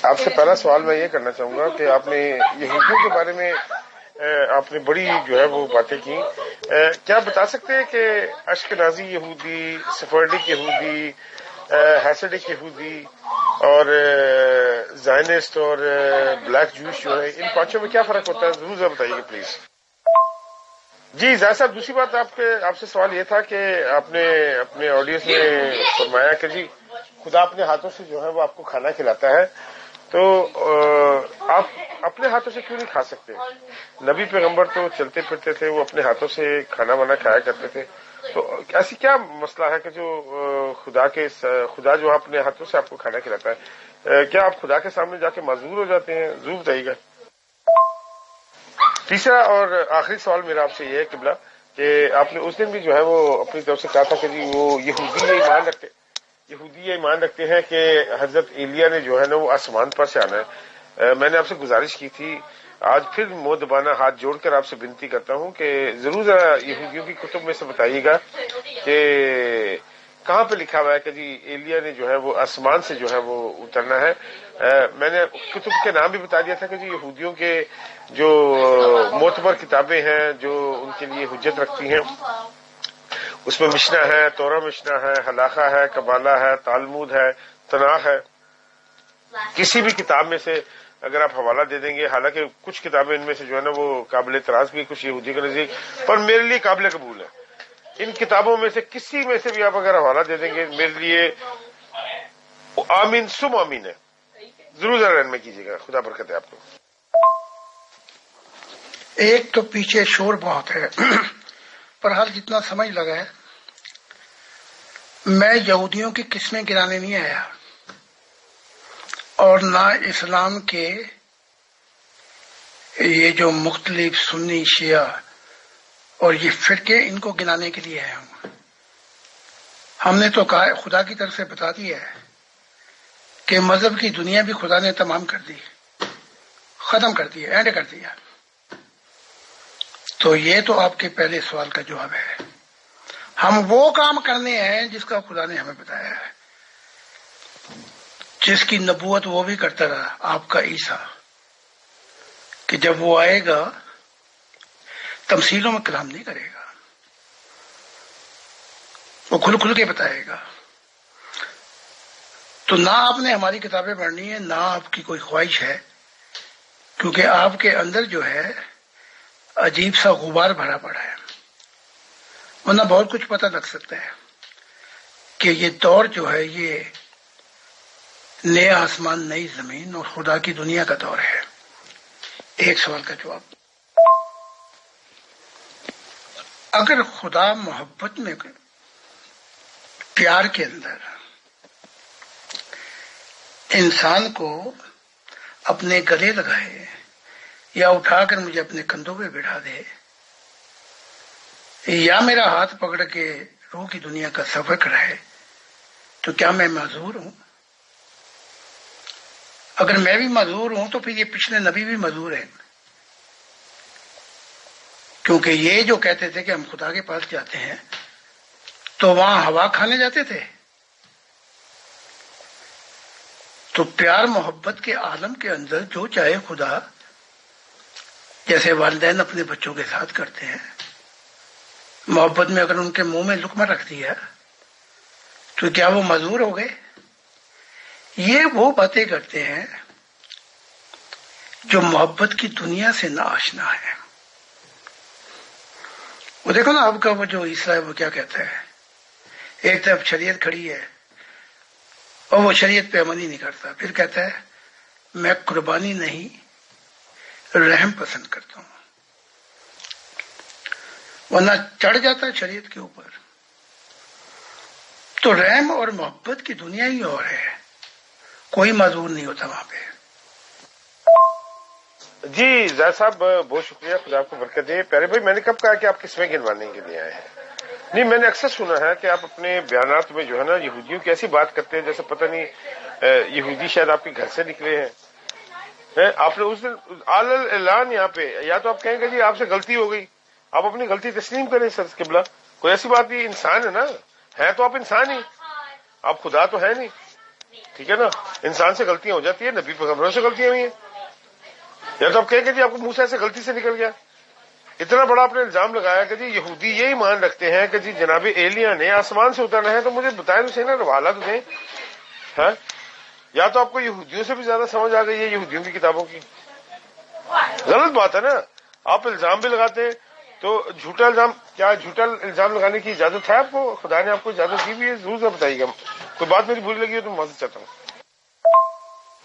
[SPEAKER 7] آپ سے پہلا سوال میں یہ کرنا چاہوں گا کہ آپ نے یہودیوں کے بارے میں آپ نے بڑی جو ہے وہ باتیں کی. کیا بتا سکتے ہیں کہ اشکنازی یہودی، سفرڈک یہودی، ہیسڈک یہودی اور زائنسٹ اور بلیک جوش جو ہے، ان پانچوں میں کیا فرق ہوتا ہے؟ ضرور ضرور بتائیے گا پلیز. جی زاہد صاحب، دوسری بات آپ سے سوال یہ تھا کہ آپ نے اپنے آڈیئنس میں فرمایا کہ جی خدا اپنے ہاتھوں سے جو ہے وہ آپ کو کھانا کھلاتا ہے. تو آپ اپنے ہاتھوں سے کیوں نہیں کھا سکتے؟ نبی پیغمبر تو چلتے پھرتے تھے، وہ اپنے ہاتھوں سے کھانا وانا کھایا کرتے تھے، تو ایسی کیا مسئلہ ہے کہ جو خدا جو اپنے ہاتھوں سے آپ کو کھانا کھلاتا ہے، کیا آپ خدا کے سامنے جا کے معذور ہو جاتے ہیں؟ ضرور بتائیے گا۔ تیسرا اور آخری سوال میرا آپ سے یہ ہے قبلہ کہ آپ نے اس دن بھی جو ہے وہ اپنی طرف سے کہا تھا کہ جی وہ یہودی یہ ایمان رکھتے ہیں کہ حضرت ایلیا نے جو ہے نا وہ آسمان پر سے آنا ہے۔ میں نے آپ سے گزارش کی تھی، آج پھر مؤدبانہ ہاتھ جوڑ کر آپ سے بنتی کرتا ہوں کہ ضرور ذرا یہودیوں کی کتب میں سے بتائیے گا کہ کہاں پہ لکھا ہوا ہے کہ جی ایلیا نے جو ہے وہ آسمان سے جو ہے وہ اترنا ہے۔ میں نے کتب کے نام بھی بتا دیا تھا کہ جی یہودیوں کے جو معتبر کتابیں ہیں جو ان کے لیے حجت رکھتی ہیں، اس میں مشنا ہے، تورا مشنا ہے، ہلاخہ ہے، کبالہ ہے، تالمود ہے، تناخ ہے۔ کسی بھی کتاب میں سے اگر آپ حوالہ دے دیں گے، حالانکہ کچھ کتابیں ان میں سے جو ہے نا وہ قابل اعتراض بھی کچھ یہودی کے نزدیک، پر میرے لیے قابل قبول ہے۔ ان کتابوں میں سے کسی میں سے بھی آپ اگر حوالہ دے دیں گے، میرے لیے آمین سم آمین ہے۔ ضرور ذرا رہنمائی کیجیے گا، خدا برکت ہے آپ کو۔
[SPEAKER 2] ایک تو پیچھے شور بہت ہے، پر حال جتنا سمجھ لگا ہے، میں یہودیوں کی قسمیں گرانے نہیں آیا اور نہ اسلام کے یہ جو مختلف سنی شیعہ اور یہ فرقے ان کو گنانے کے لیے آیا ہوں۔ ہم نے تو کہا خدا کی طرف سے بتا دیا ہے کہ مذہب کی دنیا بھی خدا نے تمام کر دی، ختم کر دیا، اینڈ کر دیا۔ تو یہ تو آپ کے پہلے سوال کا جواب ہے۔ ہم وہ کام کرنے ہیں جس کا خدا نے ہمیں بتایا ہے، جس کی نبوت وہ بھی کرتا رہا آپ کا عیسیٰ، کہ جب وہ آئے گا تمثیلوں میں کلام نہیں کرے گا، وہ کھل کھل کے بتائے گا۔ تو نہ آپ نے ہماری کتابیں پڑھنی ہے، نہ آپ کی کوئی خواہش ہے، کیونکہ آپ کے اندر جو ہے عجیب سا غبار بھرا پڑا ہے، ورنہ بہت کچھ پتہ لگ سکتا ہے کہ یہ دور جو ہے یہ نیا آسمان نئی زمین اور خدا کی دنیا کا دور ہے۔ ایک سوال کا جواب، اگر خدا محبت میں پیار کے اندر انسان کو اپنے گلے لگائے یا اٹھا کر مجھے اپنے کندھوں پہ بٹھا دے یا میرا ہاتھ پکڑ کے روح کی دنیا کا سفر کرائے، تو کیا میں معذور ہوں؟ اگر میں بھی معذور ہوں تو پھر یہ پچھلے نبی بھی معذور ہیں، کیونکہ یہ جو کہتے تھے کہ ہم خدا کے پاس جاتے ہیں تو وہاں ہوا کھانے جاتے تھے۔ تو پیار محبت کے عالم کے اندر جو چاہے خدا، جیسے والدین اپنے بچوں کے ساتھ کرتے ہیں، محبت میں اگر ان کے منہ میں لقمہ رکھ دیا تو کیا وہ معذور ہو گئے؟ یہ وہ باتیں کرتے ہیں جو محبت کی دنیا سے نہ آشنا ہے۔ وہ دیکھو نا آپ کا وہ جو عیسیٰ ہے وہ کیا کہتا ہے، ایک طرف شریعت کھڑی ہے اور وہ شریعت پہ عمل ہی نہیں کرتا، پھر کہتا ہے میں قربانی نہیں رحم پسند کرتا ہوں، ورنہ چڑھ جاتا ہے شریعت کے اوپر۔ تو رحم اور محبت کی دنیا ہی اور ہے، کوئی معذور نہیں ہوتا وہاں پہ۔
[SPEAKER 7] جی زاہد صاحب بہت شکریہ، خدا آپ کو برکت دے۔ پیارے بھائی، میں نے کب کہا کہ آپ قسمیں گنوانے کے لیے آئے ہیں؟ نہیں، میں نے اکثر سنا ہے کہ آپ اپنے بیانات میں جو ہے نا یہودیوں کی ایسی بات کرتے ہیں جیسے پتہ نہیں یہودی شاید آپ کے گھر سے نکلے ہیں۔ آپ نے اس دن اعلان یہاں پہ، یا تو آپ کہیں گے جی آپ سے غلطی ہو گئی، آپ اپنی غلطی تسلیم کریں سر قبلہ، کوئی ایسی بات نہیں، انسان ہے نا، ہے تو آپ انسان ہی، آپ خدا تو ہے نہیں، ٹھیک ہے نا، انسان سے غلطیاں ہو جاتی ہیں، نبی پیغمبروں سے غلطیاں ہوئی ہیں۔ یا تو آپ کہیں گے جی آپ کو منہ سے ایسے غلطی سے نکل گیا۔ اتنا بڑا آپ نے الزام لگایا کہ جی یہودی یہی مان رکھتے ہیں کہ جی جناب ایلیا نے آسمان سے اترنا ہے، تو مجھے بتائیں تو صحیح نا، حوالہ تو دیں۔ یا تو آپ کو یہودیوں سے بھی زیادہ سمجھ آ گئی ہے یہودیوں کی کتابوں کی، غلط بات ہے نا، آپ الزام بھی لگاتے ہیں تو جھوٹا الزام لگانے کی اجازت ہے آپ کو؟ خدا نے آپ کو اجازت دی بھی ہے؟ ضرور بتائیے گا، کوئی بات میری بری لگی ہو تو میں معذرت چاہتا ہوں۔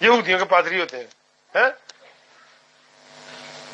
[SPEAKER 7] یہودیوں کے پادری ہوتے ہیں،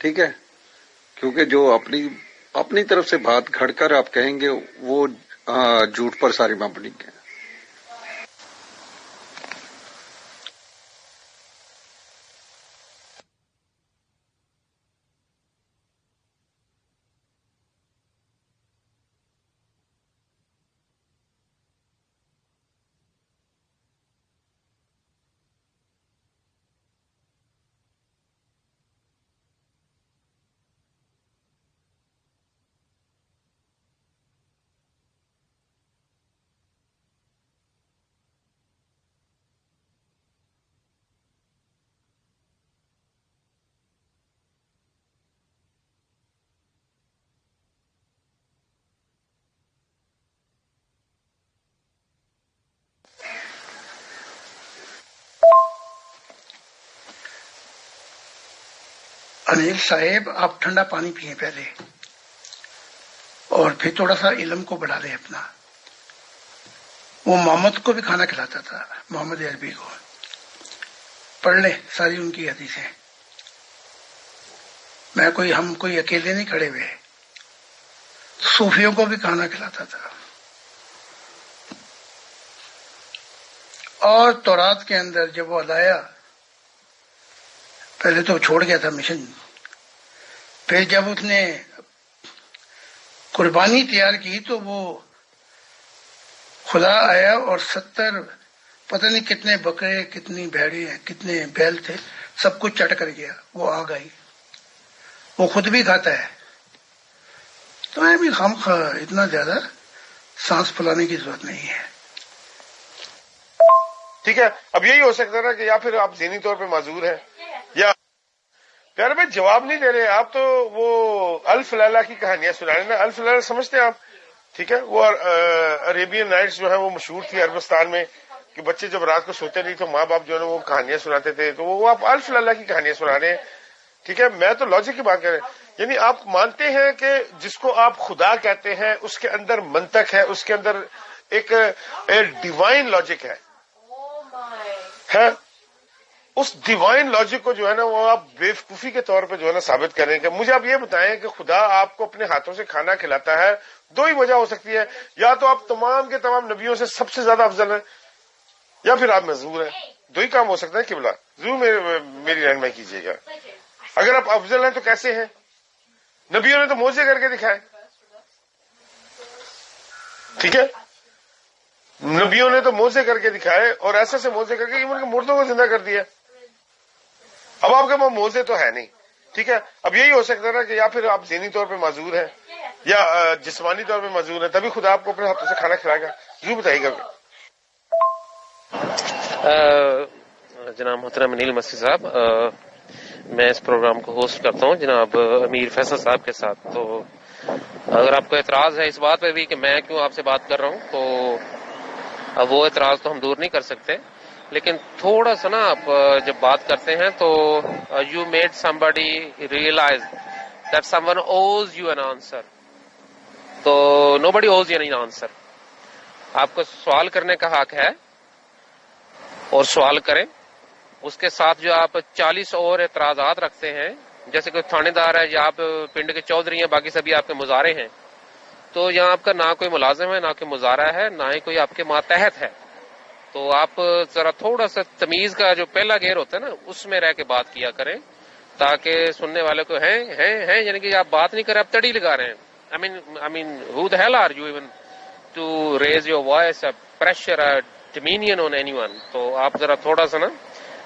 [SPEAKER 4] ٹھیک ہے، کیونکہ جو اپنی طرف سے بات گھڑ کر آپ کہیں گے وہ جھوٹ پر ساری مبنی ہے.
[SPEAKER 2] انیل صاحب آپ ٹھنڈا پانی پیئیں پہلے اور پھر تھوڑا سا علم کو بڑھا لیں اپنا. وہ محمد کو بھی کھانا کھلاتا تھا، محمد عربی کو. پڑھ لیں ساری ان کی حدیثیں. ہم کوئی اکیلے نہیں کھڑے ہوئے، صوفیوں کو بھی کھانا کھلاتا تھا. اور تورات کے اندر جب وہ لایا، پہلے تو چھوڑ گیا تھا مشن، پھر جب اس نے قربانی تیار کی تو وہ خدا آیا اور 70 پتہ نہیں کتنے بکرے، کتنی بھیڑیں، کتنے بیل تھے، سب کچھ چٹ کر گیا. وہ آ گئی، وہ خود بھی کھاتا ہے. تو میں بھی اتنا زیادہ سانس پھولانے کی ضرورت نہیں ہے.
[SPEAKER 7] ٹھیک ہے، اب یہی ہو سکتا ہے نا کہ یا پھر آپ ذہنی طور پہ معذور ہیں، یا پیارے بھائی جواب نہیں دے رہے آپ. تو وہ الف لیلہ کی کہانیاں سنا رہے ہیں نا. الف لیلہ سمجھتے ہیں آپ؟ ٹھیک ہے، وہ عربین نائٹس جو ہے وہ مشہور تھی عربستان میں، کہ بچے جب رات کو سوتے نہیں تو ماں باپ جو ہے وہ کہانیاں سناتے تھے. تو وہ آپ الف لیلہ کی کہانیاں سنا رہے ہیں. ٹھیک ہے، میں تو لاجک کی بات کر رہے ہیں. یعنی آپ مانتے ہیں کہ جس کو آپ خدا کہتے ہیں اس کے اندر منطق ہے، اس کے اندر ایک ڈیوائن لاجک ہے. اس ڈیوائن لاجک کو جو ہے نا وہ آپ بیوقوفی کے طور پہ جو ہے نا ثابت کریں. کہ مجھے آپ یہ بتائیں کہ خدا آپ کو اپنے ہاتھوں سے کھانا کھلاتا ہے، دو ہی وجہ ہو سکتی ہے، یا تو آپ تمام کے تمام نبیوں سے سب سے زیادہ افضل ہیں، یا پھر آپ معذور ہیں. دو ہی کام ہو سکتا ہے. قبلہ ضرور میری رہنمائی کیجیے گا. اگر آپ افضل ہیں تو کیسے ہیں؟ نبیوں نے تو معجزے کر کے دکھائے. ٹھیک ہے، نبیوں نے تو معجزے کر کے دکھائے، اور ایسے سے معجزے کر کے ایون کے مردوں کو زندہ کر دیا. اب آپ کے پاس موزے تو ہے نہیں. ٹھیک ہے، اب یہی ہو سکتا ہے نا کہ یا پھر آپ ذہنی طور پہ معذور ہیں یا جسمانی طور پہ معذور ہیں، تبھی خدا آپ کو اپنے ہاتھوں سے کھانا کھلائے گا. ضرور بتائیے گا.
[SPEAKER 8] جناب محترم انیل مسیح صاحب، میں اس پروگرام کو ہوسٹ کرتا ہوں جناب امیر فیصل صاحب کے ساتھ. تو اگر آپ کو اعتراض ہے اس بات پہ بھی کہ میں کیوں آپ سے بات کر رہا ہوں، تو وہ اعتراض تو ہم دور نہیں کر سکتے، لیکن تھوڑا سا نا آپ جب بات کرتے ہیں تو you made somebody realize that someone owes you an answer. تو nobody owes you an answer. آپ کو سوال کرنے کا حق ہے اور سوال کریں. اس کے ساتھ جو آپ 40 اور اعتراضات رکھتے ہیں، جیسے کوئی تھانے دار ہے یا آپ پنڈ کے چودھری ہیں، باقی سبھی آپ کے مظاہرے ہیں، تو یہاں آپ کا نہ کوئی ملازم ہے، نہ کوئی مظاہرہ ہے، نہ ہی کوئی آپ کے ماتحت ہے. تو آپ ذرا تھوڑا سا تمیز کا جو پہلا گیئر ہوتا ہے نا اس میں رہ کے بات کیا کریں، تاکہ سننے والے کو ہیں یعنی کہ آپ بات نہیں کریں، آپ تڑی لگا رہے ہیں. I mean who the hell are you even to raise your voice, pressure, dominion on anyone. تو آپ ذرا تھوڑا سا نا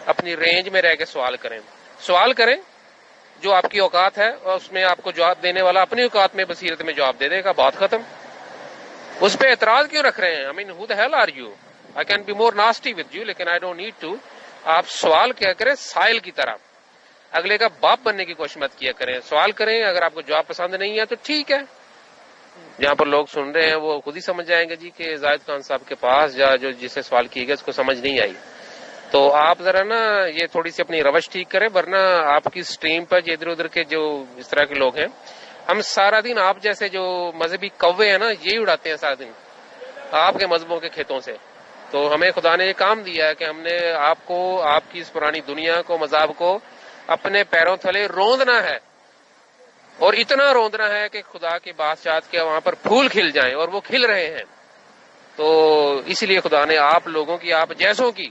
[SPEAKER 8] اپنی رینج میں رہ کے سوال کریں جو آپ کی اوقات ہے، اور اس میں آپ کو جواب دینے والا اپنی اوقات میں بصیرت میں جواب دے دے گا. بات ختم. اس پہ اعتراض کیوں رکھ رہے ہیں؟ I mean who the hell are you? I can be more nasty with you, لیکن I don't need to. آپ سوال کیا کریں سائل کی طرح، اگلے کا باپ بننے کی کوشش مت کیا کریں. سوال کریں، اگر آپ کو جواب پسند نہیں ہے تو ٹھیک ہے، جہاں پر لوگ سن رہے ہیں وہ خود ہی سمجھ جائیں گے جی کہ زاہد خان صاحب کے پاس یا جو جسے سوال کیے گئے اس کو سمجھ نہیں آئی. تو آپ ذرا نا یہ تھوڑی سی اپنی روش ٹھیک کریں، ورنہ آپ کی سٹریم پر ادھر ادھر کے جو اس طرح کے لوگ ہیں، ہم سارا دن آپ جیسے جو مذہبی کوے ہیں نا یہی اڑاتے ہیں سارا دن آپ کے مذہبوں کے کھیتوں سے. تو ہمیں خدا نے یہ کام دیا ہے کہ ہم نے آپ کو، آپ کی اس پرانی دنیا کو، مذہب کو اپنے پیروں تلے روندنا ہے. اور اتنا روندنا ہے کہ خدا کی بادشاہت کے وہاں پر پھول کھل جائیں، اور وہ کھل رہے ہیں. تو اس لیے خدا نے آپ لوگوں کی، آپ جیسوں کی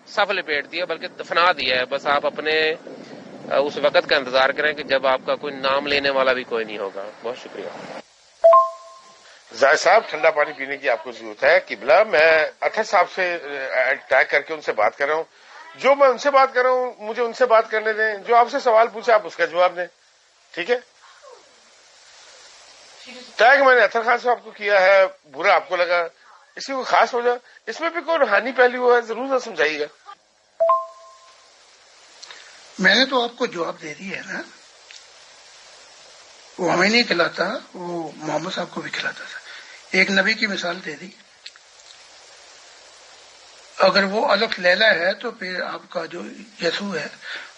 [SPEAKER 8] صف لپیٹ دیا، بلکہ دفنا دیا ہے. بس آپ اپنے اس وقت کا انتظار کریں کہ جب آپ کا کوئی نام لینے والا بھی کوئی نہیں ہوگا. بہت شکریہ.
[SPEAKER 7] زاہد صاحب، ٹھنڈا پانی پینے کی آپ کو ضرورت ہے. قبلہ، میں اطہر صاحب سے ٹیگ کر کے ان سے بات کر رہا ہوں. جو میں ان سے بات کر رہا ہوں مجھے ان سے بات کرنے دیں. جو آپ سے سوال پوچھا آپ اس کا جواب دیں. ٹھیک ہے؟ ٹیگ میں نے اطہر خان صاحب کو کیا ہے، برا آپ کو لگا، اس کی کوئی خاص وجہ، اس میں بھی کوئی روحانی پہلو ہے، ضرور سمجھائیے گا.
[SPEAKER 2] میں نے تو آپ کو جواب دے دی ہے نا. وہ ہمیں نہیں کھلاتا، وہ محمد صاحب کو بھی کھلاتا تھا. ایک نبی کی مثال دے دی. اگر وہ الف لیلا ہے تو پھر آپ کا جو یسوع ہے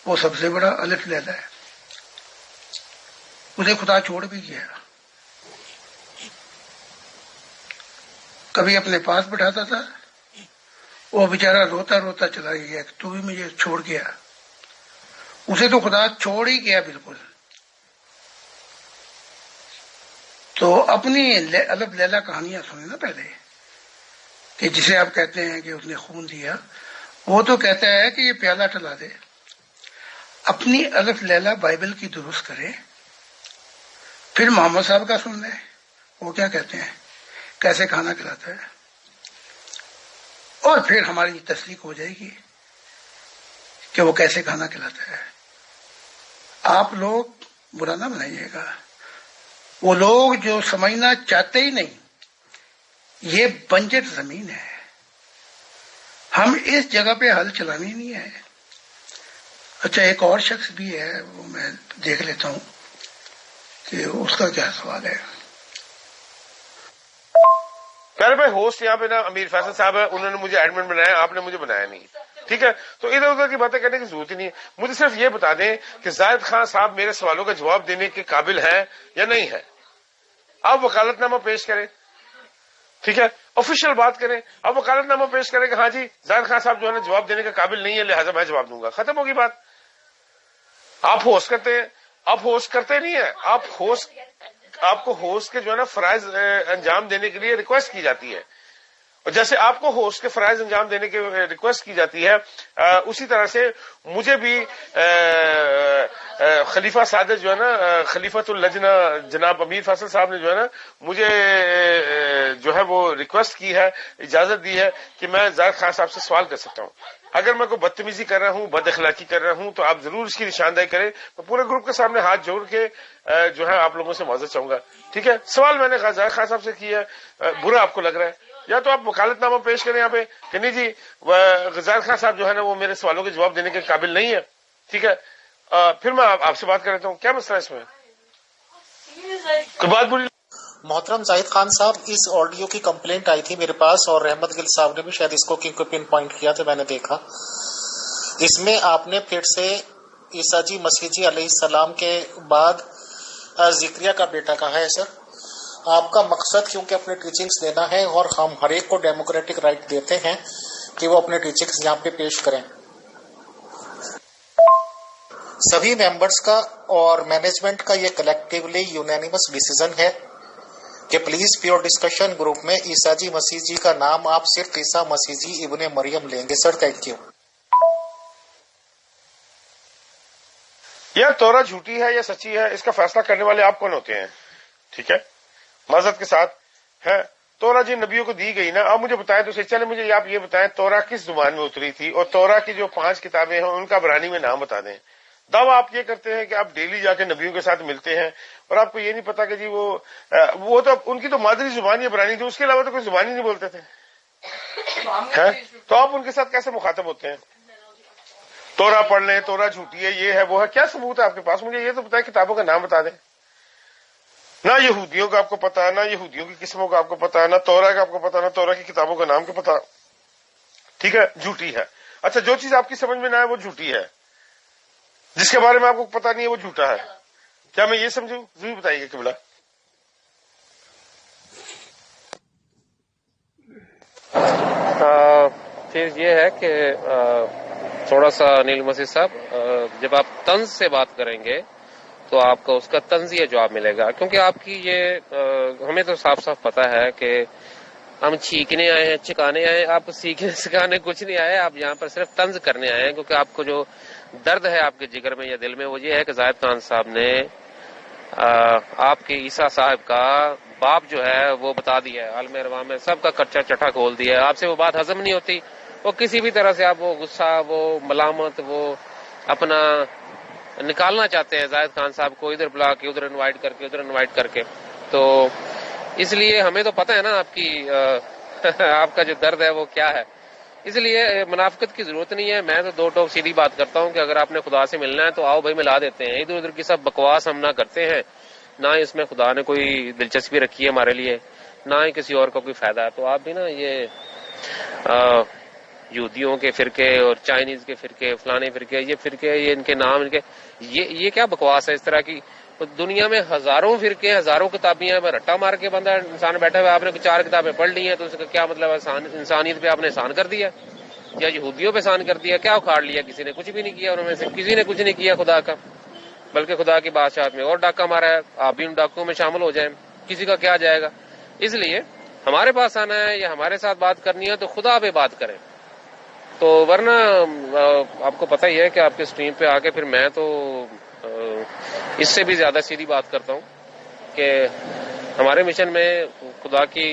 [SPEAKER 2] وہ سب سے بڑا الف لیلا ہے. اسے خدا چھوڑ بھی گیا، کبھی اپنے پاس بٹھاتا تھا، وہ بیچارہ روتا روتا چلا گیا کہ تو بھی مجھے چھوڑ گیا. اسے تو خدا چھوڑ ہی گیا بالکل. تو اپنی الف لیلا کہانیاں سنیں نا پہلے، کہ جسے آپ کہتے ہیں کہ اس نے خون دیا، وہ تو کہتا ہے کہ یہ پیالہ ٹلا دے. اپنی الف لیلا بائبل کی درست کرے، پھر محمد صاحب کا سن لیں وہ کیا کہتے ہیں، کیسے کھانا کھلاتا ہے، اور پھر ہماری تصدیق ہو جائے گی کہ وہ کیسے کھانا کھلاتا ہے. آپ لوگ برا نہ بنائیے گا. وہ لوگ جو سمجھنا چاہتے ہی نہیں، یہ بنجر زمین ہے، ہم اس جگہ پہ ہل چلانے نہیں ہے. اچھا، ایک اور شخص بھی ہے، وہ میں دیکھ لیتا ہوں کہ اس کا کیا سوال ہے.
[SPEAKER 7] پہلے بھائی ہوسٹ یہاں پہ نا امیر فیصل صاحب ہے، انہوں نے مجھے ایڈمن بنایا، آپ نے مجھے بنایا نہیں. ٹھیک ہے؟ تو ادھر ادھر کی باتیں کرنے کی ضرورت ہی نہیں ہے. مجھے صرف یہ بتا دیں کہ زاہد خان صاحب میرے سوالوں کا جواب دینے کے قابل ہیں یا نہیں ہے. آپ وکالت نامہ پیش کریں. ٹھیک ہے؟ آفیشیل بات کریں. آپ وکالت نامہ پیش کریں کہ ہاں جی زاہد خان صاحب جو ہے نا جواب دینے کے قابل نہیں ہے، لہٰذا میں جواب دوں گا. ختم ہوگی بات. آپ ہوسٹ کرتے ہیں، آپ ہوسٹ کرتے نہیں ہیں. آپ کو ہوسٹ کے جو ہے نا فرائض انجام دینے کے لیے ریکویسٹ کی جاتی ہے، اور جیسے آپ کو ہوسٹ کے فرائض انجام دینے کی ریکویسٹ کی جاتی ہے، اسی طرح سے مجھے بھی خلیفہ صادق جو ہے نا، خلیفۃ اللجنہ جناب امیر فیصل صاحب نے جو ہے نا مجھے جو ہے وہ ریکویسٹ کی ہے، اجازت دی ہے کہ میں زاہد خان صاحب سے سوال کر سکتا ہوں. اگر میں کوئی بدتمیزی کر رہا ہوں، بد اخلاقی کر رہا ہوں، تو آپ ضرور اس کی نشاندہی کریں. میں پورے گروپ کے سامنے ہاتھ جوڑ کے جو ہے آپ لوگوں سے معذرت چاہوں گا. ٹھیک ہے؟ سوال میں نے زاہد خان صاحب سے کیا ہے، برا آپ کو لگ رہا ہے، یا تو آپ وکالت نامہ پیش کریں یہاں پہ کہ نہیں جی زاہد خان صاحب جو ہے نا وہ میرے سوالوں کے جواب دینے کے قابل نہیں ہے. ٹھیک ہے؟ پھر میں آپ سے بات کر لیتا ہوں. کیا مسئلہ ہے اس میں؟ کوئی بات بولی.
[SPEAKER 1] محترم زاہد خان صاحب، اس آڈیو کی کمپلینٹ آئی تھی میرے پاس، اور رحمت گل صاحب نے بھی شاید اس کو پن پوائنٹ کیا تھا، میں نے دیکھا. اس میں آپ نے پھر سے عیسیٰ جی مسیح جی علیہ السلام کے بعد ذکریہ کا بیٹا کہا ہے. سر، آپ کا مقصد کیونکہ اپنے ٹیچنگز دینا ہے، اور ہم ہر ایک کو ڈیموکریٹک رائٹ دیتے ہیں کہ وہ اپنے ٹیچنگز یہاں پہ پیش کریں. سبھی ممبرز کا اور مینجمنٹ کا یہ کلیکٹیولی یونینیمس ڈیسیژن ہے کہ پلیز پیور ڈسکشن گروپ میں عیسیٰ جی مسیح جی کا نام آپ صرف عیسیٰ مسیح جی ابن مریم لیں گے. سر، تھینک یو.
[SPEAKER 7] یا تورا جھوٹی ہے یا سچی ہے، اس کا فیصلہ کرنے والے آپ کون ہوتے ہیں؟ ٹھیک ہے؟ معذرت کے ساتھ ہے، تورا جن نبیوں کو دی گئی نا، آپ مجھے بتائیں تو صحیح. چلے مجھے آپ یہ بتائیں تورا کس زبان میں اتری تھی، اور تورا کی جو 5 کتابیں ہیں ان کا عبرانی میں نام بتا دیں. دعویٰ آپ یہ کرتے ہیں کہ آپ ڈیلی جا کے نبیوں کے ساتھ ملتے ہیں، اور آپ کو یہ نہیں پتا کہ جی وہ تو ان کی تو مادری زبان ہی عبرانی تھی، اس کے علاوہ تو کوئی زبان ہی نہیں بولتے تھے. تو آپ ان کے ساتھ کیسے مخاطب ہوتے ہیں؟ تورا پڑھ لیں، تورا جھوٹی ہے، یہ ہے وہ ہے. کیا ثبوت ہے آپ کے پاس؟ مجھے یہ تو بتائیں، کتابوں کا نام بتا دیں. نہ یہودیوں کا آپ کو پتا، نہ یہودیوں کی قسموں کا آپ کو پتا، نہ تورا کا آپ کو پتا، نہ تورا کی کتابوں کا نام کا پتا. ٹھیک ہے؟ جھوٹی ہے. اچھا، جو چیز آپ کی سمجھ میں نہ آئے وہ جھوٹی ہے، جس کے بارے میں آپ کو پتا نہیں ہے وہ جھوٹا ہے. کیا میں یہ سمجھوں؟ ضرور بتائیے قبلہ.
[SPEAKER 8] پھر یہ ہے کہ تھوڑا سا نیل مسیح صاحب، جب آپ طنز سے بات کریں گے تو آپ کو اس کا طنزیہ جواب ملے گا. کیونکہ آپ کی یہ ہمیں تو صاف صاف پتا ہے کہ ہم چھینکنے آئے ہیں, چکانے آئے ہیں, آپ سیکھنے سکھانے کچھ نہیں آئے, آپ یہاں پر صرف طنز کرنے آئے ہیں. کیونکہ آپ کو جو درد ہے آپ کے جگر میں یا دل میں وہ یہ ہے کہ زاہد خان صاحب نے آپ کے عیسیٰ صاحب کا باپ جو ہے وہ بتا دیا ہے, عالم رواں میں سب کا کچا چٹا کھول دیا ہے. آپ سے وہ بات ہضم نہیں ہوتی, وہ کسی بھی طرح سے آپ وہ غصہ, وہ ملامت, وہ اپنا نکالنا چاہتے ہیں زاہد خان صاحب کو, ادھر بلا کے ادھر انوائٹ کر کے ادھر انوائٹ کر کے. تو اس لیے ہمیں تو پتہ ہے نا آپ کی آپ کا جو درد ہے وہ کیا ہے. اس لیے منافقت کی ضرورت نہیں ہے. میں تو دو ٹوک سیدھی بات کرتا ہوں کہ اگر آپ نے خدا سے ملنا ہے تو آؤ بھائی ملا دیتے ہیں. ادھر ادھر کی سب بکواس ہم نہ کرتے ہیں, نہ اس میں خدا نے کوئی دلچسپی رکھی ہے ہمارے لیے, نہ ہی کسی اور کا کوئی فائدہ ہے. تو آپ بھی نا یہ یہودیوں کے فرقے اور چائنیز کے فرقے, فلانے فرقے, یہ فرقے, یہ ان کے نام, ان کے یہ کیا بکواس ہے اس طرح کی. دنیا میں ہزاروں فرقے, ہزاروں کتابیاں, رٹا مار کے بندہ انسان بیٹھا ہوا, آپ نے 4 کتابیں پڑھ لی ہیں تو اس کا کیا مطلب ہے؟ انسانیت پہ آپ نے احسان کر دیا یا یہودیوں پہ احسان کر دیا؟ کیا اکھاڑ لیا کسی نے؟ کچھ بھی نہیں کیا. انہوں میں سے کسی نے کچھ نہیں کیا خدا کا, بلکہ خدا کی بادشاہت میں اور ڈاکہ مارا ہے. آپ بھی ان ڈاکوں میں شامل ہو جائیں, کسی کا کیا جائے گا. اس لیے ہمارے پاس آنا ہے یا ہمارے ساتھ بات کرنی ہے تو خدا پہ بات کریں. تو ورنہ آپ کو پتہ ہی ہے کہ آپ کے اسٹریم پہ آ کے پھر میں تو اس سے بھی زیادہ سیدھی بات کرتا ہوں کہ ہمارے مشن میں خدا کی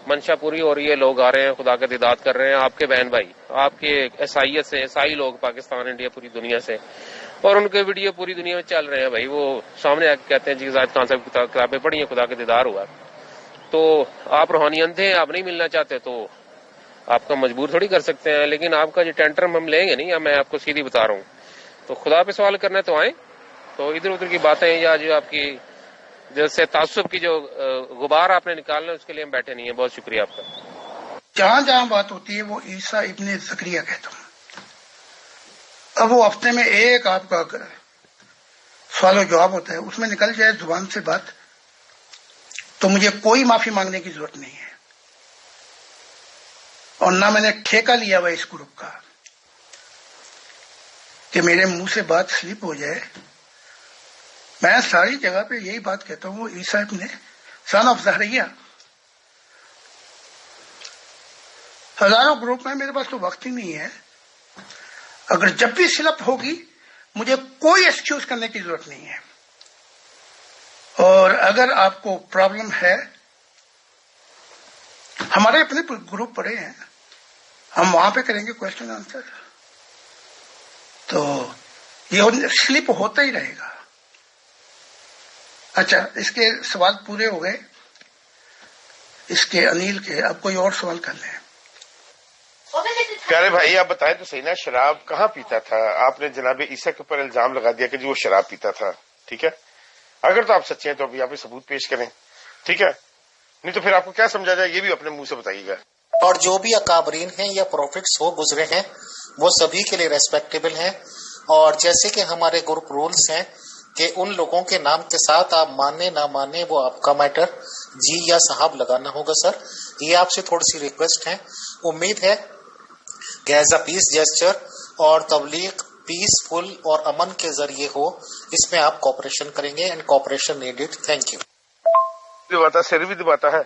[SPEAKER 8] منشا پوری ہو رہی ہے. لوگ آ رہے ہیں, خدا کا دیدار کر رہے ہیں. آپ کے بہن بھائی, آپ کے عیسائیت سے, عیسائی لوگ پاکستان, انڈیا, پوری دنیا سے, اور ان کے ویڈیو پوری دنیا میں چل رہے ہیں. بھائی وہ سامنے آ کے کہتے ہیں جی زاہد خان صاحب کی کتابیں پڑھی ہیں, خدا کا دیدار ہوا. تو آپ روحانی اندھے ہیں, آپ نہیں ملنا چاہتے تو آپ کا مجبور تھوڑی کر سکتے ہیں. لیکن آپ کا جو ٹینٹرم ہم لیں گے نہیں, میں آپ کو سیدھی بتا رہا ہوں. تو خدا پہ سوال کرنا ہے تو آئیں. تو ادھر ادھر کی باتیں یا جو آپ کی جیسے تعصب کی جو غبار آپ نے نکالنا ہے اس کے لیے ہم بیٹھے نہیں ہیں. بہت شکریہ آپ کا.
[SPEAKER 2] جہاں جہاں بات ہوتی ہے وہ عیسیٰ ابن زکریا کہتا ہوں. اب وہ ہفتے میں ایک آپ کا سوال و جواب ہوتا ہے, اس میں نکل جائے زبان سے بات تو مجھے کوئی معافی مانگنے کی ضرورت نہیں ہے, اور نہ میں نے ٹھیکہ لیا ہوا اس گروپ کا کہ میرے منہ سے بات سلپ ہو جائے. میں ساری جگہ پہ یہی بات کہتا ہوں, وہ عیسیٰ ابن سن آف زکریا. ہزاروں گروپ میں, میرے پاس تو وقت ہی نہیں ہے. اگر جب بھی سلپ ہوگی مجھے کوئی ایکسکیوز کرنے کی ضرورت نہیں ہے. اور اگر آپ کو پرابلم ہے, ہمارے اپنے گروپ پڑے ہیں, ہم وہاں پہ کریں گے کوشچن آنسر. تو یہ سلپ ہوتا ہی رہے گا. اچھا, اس کے سوال پورے ہو گئے, اس کے انیل کے. اب کوئی اور سوال کر لیں.
[SPEAKER 7] پیارے بھائی آپ بتائیں تو صحیح نا, شراب کہاں پیتا تھا؟ آپ نے جناب عیسیٰ کے اوپر الزام لگا دیا کہ جو وہ شراب پیتا تھا. ٹھیک ہے, اگر تو آپ سچے ہیں تو ابھی آپ ثبوت پیش کریں. ٹھیک ہے, نہیں تو پھر آپ کو کیا سمجھا جائے یہ بھی اپنے منہ سے بتائیے گا.
[SPEAKER 1] اور جو بھی اکابرین ہیں یا پروفٹس ہو گزرے ہیں وہ سبھی کے لیے ریسپیکٹیبل ہیں. اور جیسے کہ ہمارے گروپ رولز ہیں کہ ان لوگوں کے نام کے ساتھ آپ مانے نہ مانے وہ آپ کا میٹر, جی یا صاحب لگانا ہوگا. سر یہ آپ سے تھوڑی سی ریکویسٹ ہے. امید ہے کہ ایز اے پیس جیسچر اور تبلیغ پیسفل اور امن کے ذریعے ہو, اس میں آپ کوپریشن کریں گے, and cooperation needed. Thank you.
[SPEAKER 7] دباتا سر بھی دباتا ہے.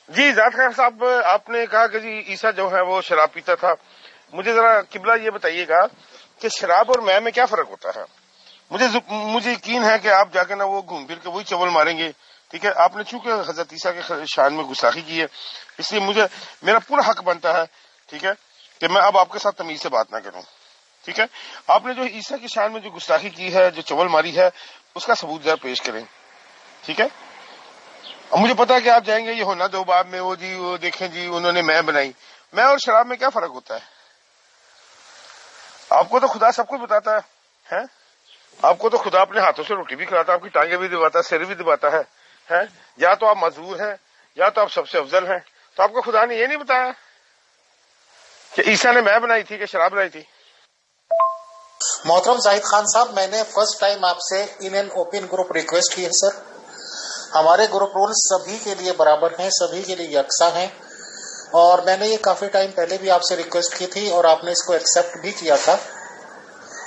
[SPEAKER 7] جی زاہد خان صاحب, آپ نے کہا کہ جی عیسیٰ جو ہے وہ شراب پیتا تھا. مجھے ذرا قبلہ یہ بتائیے گا کہ شراب اور میں کیا فرق ہوتا ہے؟ مجھے یقین ہے کہ آپ جا کے نا وہ گھوم پھر کے وہی چول ماریں گے. ٹھیک ہے, آپ نے چونکہ حضرت عیسیٰ کے شان میں گستاخی کی ہے, اس لیے میرا پورا حق بنتا ہے. ٹھیک ہے, کہ میں اب آپ کے ساتھ تمیز سے بات نہ کروں. ٹھیک ہے, آپ نے جو عیسیٰ کی شان میں جو گستاخی کی ہے, جو چول ماری ہے, اس کا ثبوت ذرا پیش کریں. ٹھیک ہے, اب مجھے پتا ہے کہ آپ جائیں گے یہ ہونا دو باب میں, وہ جی وہ دیکھیں جی انہوں نے میں بنائی. میں اور شراب میں کیا فرق ہوتا ہے؟ آپ کو تو خدا سب کچھ بتاتا ہے. آپ کو تو خدا اپنے ہاتھوں سے روٹی بھی کھلاتا ہے, آپ کی ٹانگیں بھی دباتا ہے, سر بھی دباتا ہے. یا تو آپ معذور ہیں یا تو آپ سب سے افضل ہیں. تو آپ کو خدا نے یہ نہیں بتایا کہ عیسیٰ نے میں بنائی تھی کہ شراب بنائی تھی؟
[SPEAKER 1] محترم زاہد خان صاحب, میں نے فرسٹ ٹائم آپ سے in an open group request کی ہے. سر ہمارے گروپ رولز سبھی کے لیے برابر ہیں, سبھی کے لیے یکساں ہیں, اور میں نے یہ کافی ٹائم پہلے بھی آپ سے ریکویسٹ کی تھی اور آپ نے اس کو ایکسپٹ بھی کیا تھا.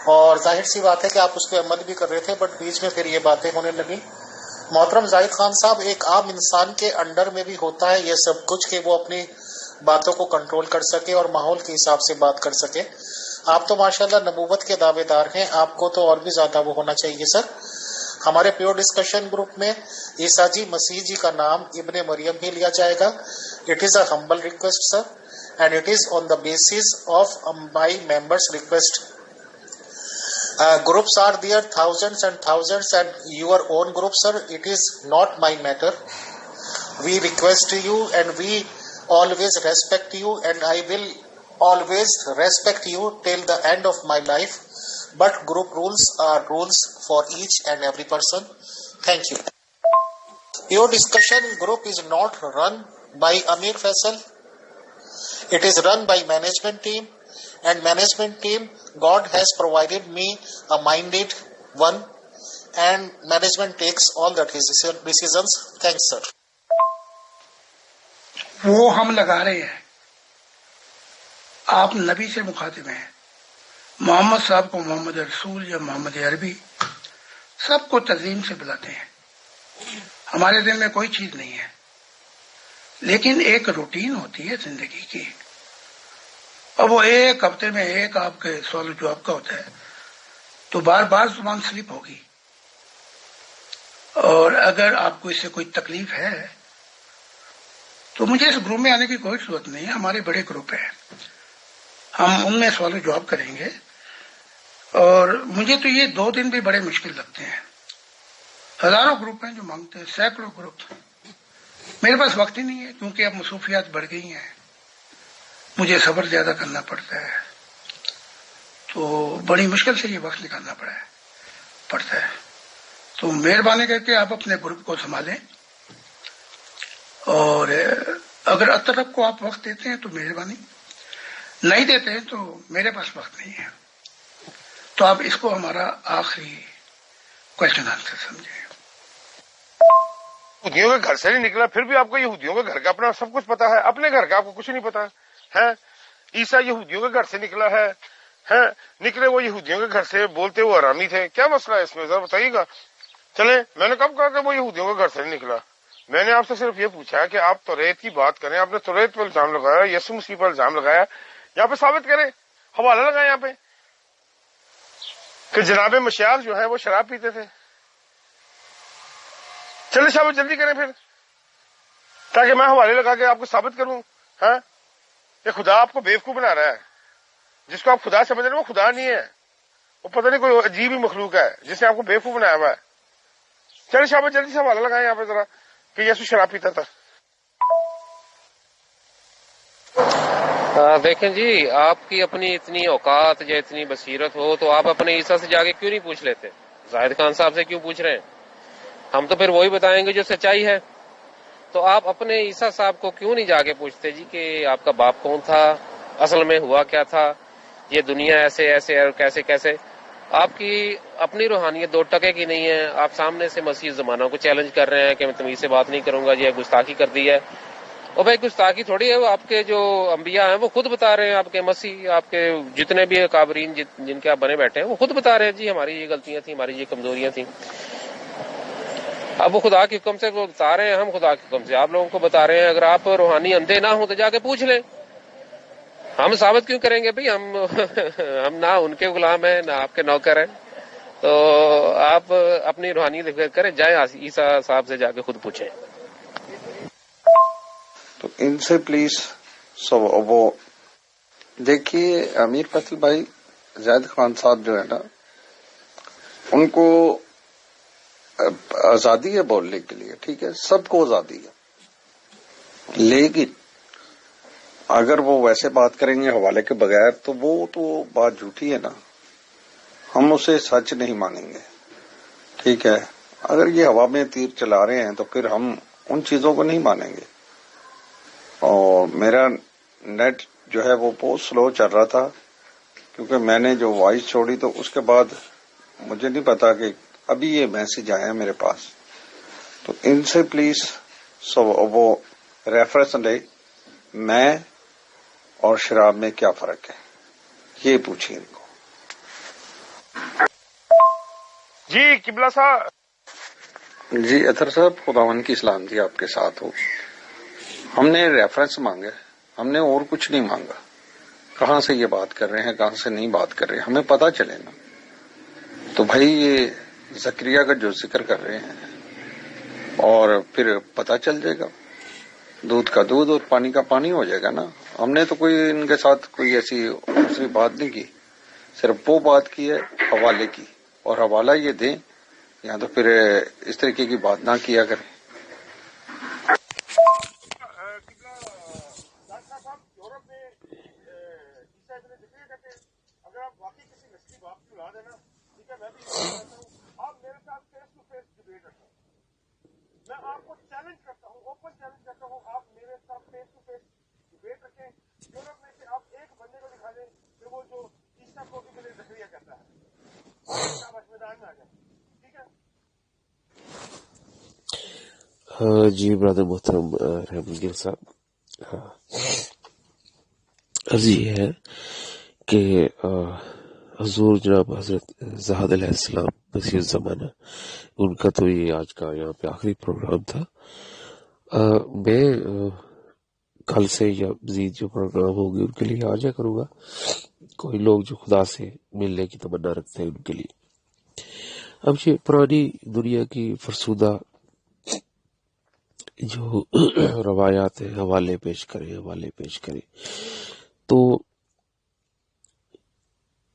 [SPEAKER 1] اور ظاہر سی بات ہے کہ آپ اس پہ عمل بھی کر رہے تھے، بٹ بیچ میں پھر یہ باتیں ہونے لگی. محترم زاہد خان صاحب، ایک عام انسان کے انڈر میں بھی ہوتا ہے یہ سب کچھ کہ وہ اپنی باتوں کو کنٹرول کر سکے اور ماحول کے حساب سے بات کر سکے. آپ تو ماشاءاللہ نبوت کے دعوے دار ہیں، آپ کو تو اور بھی زیادہ وہ ہونا چاہیے سر. ہمارے پیور ڈسکشن گروپ میں عیسیٰ جی مسیح جی کا نام ابن مریم ہی لیا جائے گا. It is a humble request sir, and it is on the basis of my members' request. Groups are there, thousands and thousands, and your own group, sir, it is not my matter. We request you and we always respect you, and I will always respect you till the end of my life. But group rules are rules for each and every person. Thank you. Your discussion group is not run by Amir Faisal. It is run by management team, and management team, God has provided me a minded one, and management takes all the decisions. Thanks, sir.
[SPEAKER 2] وہ ہم لگا رہے ہیں، آپ نبی سے مخاطب ہیں. محمد صاحب کو محمد رسول یا محمد عربی سب کو تزئین سے بلاتے ہیں. ہمارے دل میں کوئی چیز نہیں ہے، لیکن ایک روٹین ہوتی ہے زندگی کی. اب وہ ایک ہفتے میں ایک آپ کے سوال و جواب کا ہوتا ہے تو بار بار زبان سلپ ہوگی. اور اگر آپ کو اس سے کوئی تکلیف ہے تو مجھے اس گروپ میں آنے کی کوئی ضرورت نہیں ہے. ہمارے بڑے گروپ ہیں، ہم ان میں سوال و جواب کریں گے. اور مجھے تو یہ 2 دن بھی بڑے مشکل لگتے ہیں. ہزاروں گروپ ہیں جو مانگتے ہیں، سینکڑوں گروپ. میرے پاس وقت ہی نہیں ہے کیونکہ اب مصروفیات بڑھ گئی ہیں، مجھے صبر زیادہ کرنا پڑتا ہے، تو بڑی مشکل سے یہ وقت نکالنا پڑتا ہے. تو مہربانی کر کے آپ اپنے گروپ کو سنبھالیں، اور اگر اطرف کو آپ وقت دیتے ہیں تو مہربانی، نہیں دیتے ہیں تو میرے پاس وقت نہیں ہے. تو آپ اس کو ہمارا آخری کوشچن آنسر سمجھیں.
[SPEAKER 7] یہودیوں کے گھر سے نہیں نکلا، پھر بھی آپ کو یہودیوں کے گھر کا اپنا سب کچھ پتا ہے، اپنے گھر کا آپ کو کچھ نہیں پتا ہے. عیسیٰ یہودیوں کے گھر سے نکلا ہے، نکلے وہ یہودیوں کے گھر سے، بولتے وہ حرامی تھے. کیا مسئلہ ہے اس میں ذرا بتائیے گا. چلے، میں نے کب کہا کہ وہ یہودیوں کے گھر سے نہیں نکلا؟ میں نے آپ سے صرف یہ پوچھا کہ آپ توریت کی بات کریں. آپ نے توریت پر الزام لگایا، یسوع مسیح پر الزام لگایا، یہاں پہ ثابت کریں، حوالہ لگائیں یہاں پہ کہ جناب مشیخ جو ہے وہ شراب پیتے تھے. چلے صاحب جلدی کریں پھر، تاکہ میں حوالے لگا کے آپ کو ثابت کروں کہ خدا آپ کو بیوقوف بنا رہا ہے. جس کو آپ خدا سمجھ رہے ہیں وہ خدا نہیں ہے، وہ پتہ نہیں کوئی عجیب ہی مخلوق ہے جس نے آپ کو بیوقوف بنایا ہوا ہے. چلے صاحب جلدی سے حوالہ لگائیں یہاں پہ ذرا کہ یسوع شراب پیتا تھا.
[SPEAKER 8] دیکھیں جی، آپ کی اپنی اتنی اوقات یا اتنی بصیرت ہو تو آپ اپنے عیسیٰ سے جا کے کیوں نہیں پوچھ لیتے؟ زاہد خان صاحب سے کیوں پوچھ رہے ہیں؟ ہم تو پھر وہی بتائیں گے جو سچائی ہے. تو آپ اپنے عیسیٰ صاحب کو کیوں نہیں جا کے پوچھتے جی کہ آپ کا باپ کون تھا، اصل میں ہوا کیا تھا، یہ دنیا ایسے ایسے اور کیسے کیسے. آپ کی اپنی روحانیت 2 ٹکے کی نہیں ہے. آپ سامنے سے مسیح زمانہ کو چیلنج کر رہے ہیں کہ میں تمیز سے بات نہیں کروں گا، یہ گستاخی کر دی ہے. اور بھائی گستاخی تھوڑی ہے، وہ آپ کے جو انبیاء ہیں وہ خود بتا رہے ہیں، آپ کے مسیح، آپ کے جتنے بھی اکابرین جن کے آپ بنے بیٹھے ہیں وہ خود بتا رہے ہیں جی ہماری یہ غلطیاں تھیں، ہماری یہ کمزوریاں تھیں. اب وہ خدا کے حکم سے وہ بتا رہے ہیں، ہم خدا کے حکم سے آپ لوگوں کو بتا رہے ہیں. اگر آپ روحانی اندھے نہ ہوں تو جا کے پوچھ لیں. ہم ثابت کیوں کریں گے بھائی؟ ہم نہ ان کے غلام ہیں نہ آپ کے نوکر ہیں. تو آپ اپنی روحانی کریں، جائیں عیسیٰ صاحب سے جا کے خود پوچھیں.
[SPEAKER 4] تو ان سے پلیز وہ دیکھیے امیر فیصل بھائی، زاہد خان صاحب جو ہے نا، ان کو آزادی ہے بولنے کے لیے، ٹھیک ہے، سب کو آزادی ہے. لیکن اگر وہ ویسے بات کریں گے حوالے کے بغیر تو وہ تو بات جھوٹی ہے نا، ہم اسے سچ نہیں مانیں گے. ٹھیک ہے، اگر یہ ہوا میں تیر چلا رہے ہیں تو پھر ہم ان چیزوں کو نہیں مانیں گے. اور میرا نیٹ جو ہے وہ بہت سلو چل رہا تھا کیونکہ میں نے جو وائس چھوڑی تو اس کے بعد مجھے نہیں پتا کہ ابھی یہ میسج آیا میرے پاس. تو ان سے پلیز وہ ریفرنس لے، میں اور شراب میں کیا فرق ہے یہ پوچھیے ان کو.
[SPEAKER 7] جی قبلہ صاحب.
[SPEAKER 4] جی اطہر صاحب، خداوند کی سلامتی آپ کے ساتھ ہو. ہم نے ریفرنس مانگا، ہم نے اور کچھ نہیں مانگا. کہاں سے یہ بات کر رہے ہیں، کہاں سے نہیں بات کر رہے ہیں، ہمیں پتا چلے نا. تو بھائی یہ زکریا کا جو ذکر کر رہے ہیں اور پھر پتا چل جائے گا، دودھ کا دودھ اور پانی کا پانی ہو جائے گا نا. ہم نے تو کوئی ان کے ساتھ کوئی ایسی دوسری بات نہیں کی، صرف وہ بات کی ہے حوالے کی، اور حوالہ یہ دیں یا تو پھر اس طریقے کی بات نہ کیا کریں.
[SPEAKER 7] اگر آپ واقعی کسی نسلی باپ کی اولاد ہے نا، ٹھیک ہے، میں بھی آپ میرے ساتھ فیس ٹو فیس ڈبیٹ رکھیں. میں آپ کو چیلنج کرتا ہوں، اوپن چیلنج کرتا ہوں، آپ میرے ساتھ فیس ٹو فیس ڈبیٹ رکھیں. یورپ میں سے آپ ایک بندے کو دکھا دیں کہ وہ جو عیسیٰ کو کے لیے زکریا کہتا ہے، آپ اس میدان میں آ جائیں. ٹھیک ہے
[SPEAKER 9] جی برادر محترم رحمت گل صاحب، عرض یہ ہے کہ حضور جناب حضرت زہد علیہ السلام مسیح الزمانہ، ان کا تو یہ آج کا یہاں پہ آخری پروگرام تھا. میں کل سے یا مزید جو پروگرام ہوگی ان کے لیے آ جا کروں گا. کوئی لوگ جو خدا سے ملنے کی تمنا رکھتے ہیں ان کے لیے. اب یہ پرانی دنیا کی فرسودہ جو روایات ہیں، حوالے پیش کریں. تو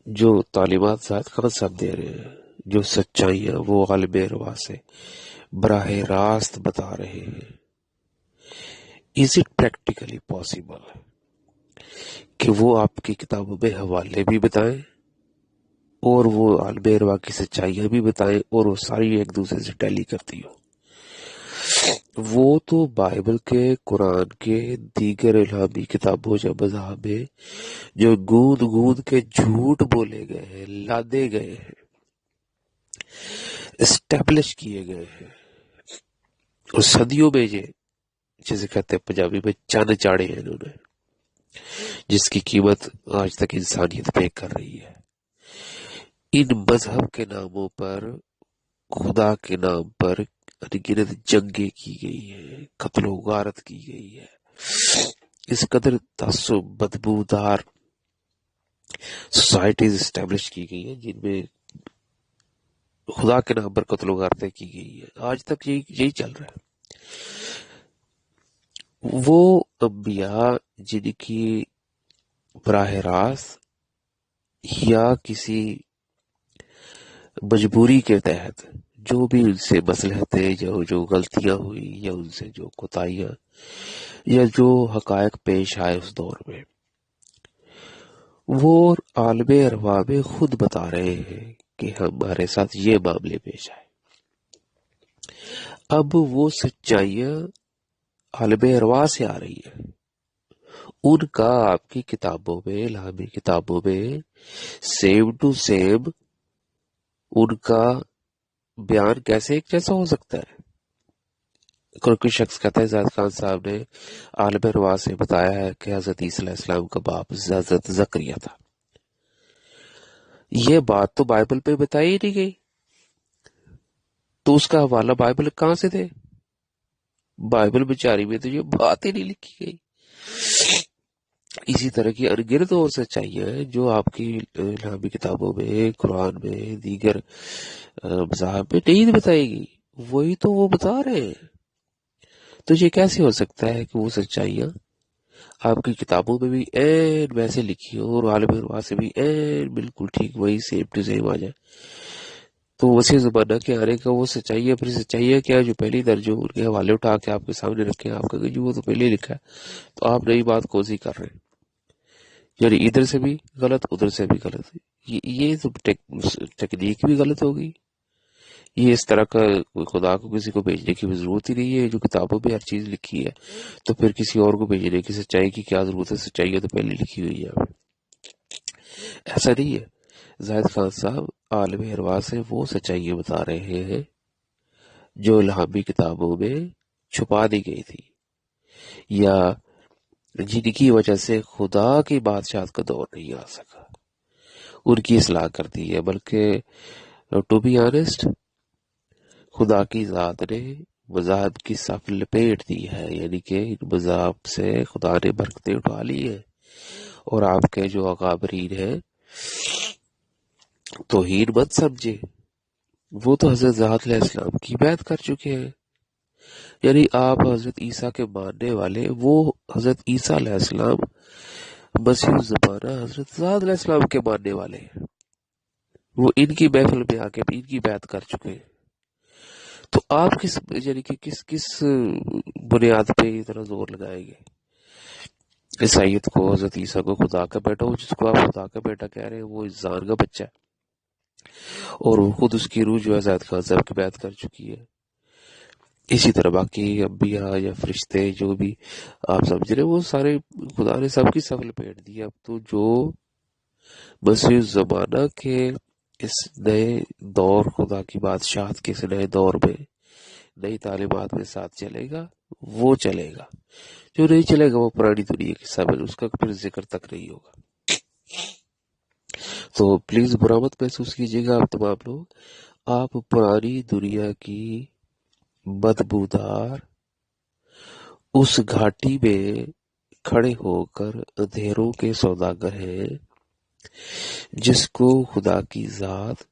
[SPEAKER 9] جو تعلیمات زاہد خان صاحب دے رہے ہیں، جو سچائیاں وہ غالب روا سے براہ راست بتا رہے ہیں، از اٹ پریکٹیکلی پاسبل کہ وہ آپ کی کتابوں میں حوالے بھی بتائیں اور وہ عالم روا کی سچائیاں بھی بتائیں اور وہ ساری ایک دوسرے سے ٹیلی کرتی ہو؟ وہ تو بائبل کے، قرآن کے، دیگر الہامی کتابوں یا مذاہب میں جو گود کے جھوٹ بولے گئے ہیں، لادے گئے ہیں، اسٹیبلش کیے گئے ہیں، اور صدیوں میں یہ جسے کہتے ہیں پنجابی میں چند چاڑے ہیں انہوں نے، جس کی قیمت آج تک انسانیت پے کر رہی ہے. ان مذہب کے ناموں پر، خدا کے نام پر انگنت جنگیں کی گئی ہیں، قتل و غارت کی گئی ہے. اس قدر تعصب بدبودار سوسائٹیز اسٹیبلش کی گئی ہیں جن میں خدا کے نام پر قتل و غارتیں کی گئی ہیں. آج تک یہی چل رہا ہے. وہ انبیاء جن کی براہ راست یا کسی مجبوری کے تحت جو بھی ان سے مصلحتیں یا جو غلطیاں ہوئی یا ان سے جو کوتاہیاں یا جو حقائق پیش آئے اس دور میں، وہ عالم ارواح میں خود بتا رہے ہیں کہ ہمارے ساتھ یہ معاملے پیش آئے. اب وہ سچائیاں عالم ارواح سے آ رہی ہیں، ان کا آپ کی کتابوں میں، الہامی کتابوں میں سیم ٹو سیم ان کا بیان کیسے ایک جیسا ہو سکتا ہے؟ کوئی شخص کہتا ہے زاہد خان صاحب نے عالم ارواح سے بتایا ہے کہ حضرت عیسیٰ علیہ السلام کا باپ حضرت زکریا تھا. یہ بات تو بائبل پہ بتائی ہی نہیں گئی، تو اس کا حوالہ بائبل کہاں سے دے؟ بائبل بیچاری میں تو یہ بات ہی نہیں لکھی گئی. اسی طرح کی انگنت اور سچائیاں ہیں جو آپ کی الہامی کتابوں میں، قرآن میں، دیگر مذاہب میں نہیں بتائی گئی، وہی تو وہ بتا رہے ہیں. تو یہ کیسے ہو سکتا ہے کہ وہ سچائیاں آپ کی کتابوں میں بھی این ویسے لکھی ہو اور عالم ارواح سے بھی این بالکل ٹھیک وہی سیم ٹو سیم آ جائے؟ تو وسیع زمانہ کے آنے کا وہ سچائیاں، پھر سچائیاں کیا جو پہلی درجہ ان کے حوالے اٹھا کے آپ کے سامنے رکھے ہیں، آپ کا جو وہ تو پہلے لکھا ہے، تو آپ نئی بات کوزی کر رہے ہیں. یعنی ادھر سے بھی غلط، ادھر سے بھی غلط. یہ تو ٹیکنیک بھی غلط ہوگی. یہ اس طرح کا خدا کو کسی کو بھیجنے کی بھی ضرورت ہی نہیں ہے. جو کتابوں میں ہر چیز لکھی ہے تو پھر کسی اور کو بھیجنے کی سچائی کی کیا ضرورت ہے؟ سچائی تو پہلے لکھی ہوئی ہے. ایسا نہیں ہے. زاہد خان صاحب عالم ارواح سے وہ سچائیاں بتا رہے ہیں جو الہامی کتابوں میں چھپا دی گئی تھی یا جن کی وجہ سے خدا کی بادشاہت کا دور نہیں آ سکا. ان کی اصلاح کر دی ہے. بلکہ ٹو بی آنےسٹ خدا کی ذات نے مذاہب کی صف لپیٹ دی ہے، یعنی کہ ان مذاہب سے خدا نے برکتیں اٹھا لی ہیں، اور آپ کے جو اکابرین ہیں توہین مت سمجھے، وہ تو حضرت زہد علیہ السلام کی بیعت کر چکے ہیں. یعنی آپ حضرت عیسیٰ کے ماننے والے، وہ حضرت عیسیٰ علیہ السلام مسیح الزمانہ حضرت زہد علیہ السلام کے ماننے والے ہیں، وہ ان کی محفل میں آ کے ان کی بیعت کر چکے ہیں. تو آپ کس یعنی کہ کس بنیاد پہ اتنا زور لگائیں گے عیسائیت کو، حضرت عیسیٰ کو خدا کا بیٹا ہو، جس کو آپ خدا کا بیٹا کہہ رہے ہیں وہ انسان کا بچہ ہے، اور وہ خود اس کی روح جو ہے زید خان صاحب کی بیعت کر چکی ہے. اسی طرح باقی انبیاء یا فرشتے جو بھی آپ سمجھ رہے، وہ سارے خدا نے سب کی صف لپیٹ دی. اب تو جو مسیح الزمانہ کے اس نئے دور، خدا کی بادشاہت کے اس نئے دور میں نئی تعلیمات کے ساتھ چلے گا وہ چلے گا، جو نہیں چلے گا وہ پرانی دنیا کی سب، اس کا پھر ذکر تک نہیں ہوگا. تو پلیز برا مت محسوس کیجیے گا آپ تمام لوگ، آپ پرانی دنیا کی بدبودار اس گھاٹی میں کھڑے ہو کر اندھیروں کے سوداگر ہیں، جس کو خدا کی ذات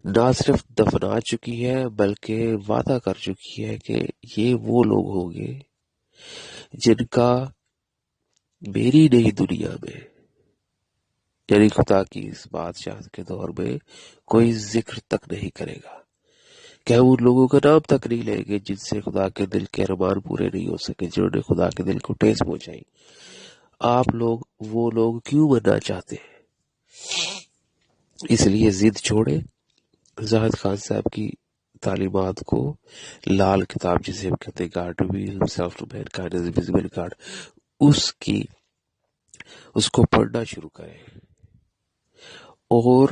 [SPEAKER 9] نہ صرف دفنا چکی ہے بلکہ وعدہ کر چکی ہے کہ یہ وہ لوگ ہوں گے جن کا میری نئی دنیا میں، یعنی خدا کی اس بادشاہت کے دور میں کوئی ذکر تک نہیں کرے گا، کہ ان لوگوں کا نام تک نہیں لیں گے جن سے خدا کے دل کے ارمان پورے نہیں ہو سکے، جنہوں نے خدا کے دل کو ٹھیس پہنچائی. آپ لوگ وہ لوگ کیوں بننا چاہتے ہیں؟ اس لیے ضد چھوڑے، زاہد خان صاحب کی تعلیمات کو، لال کتاب جسے ہم کہتے ہیں God reveal himself to mankind as visible God, اس کو پڑھنا شروع کریں، اور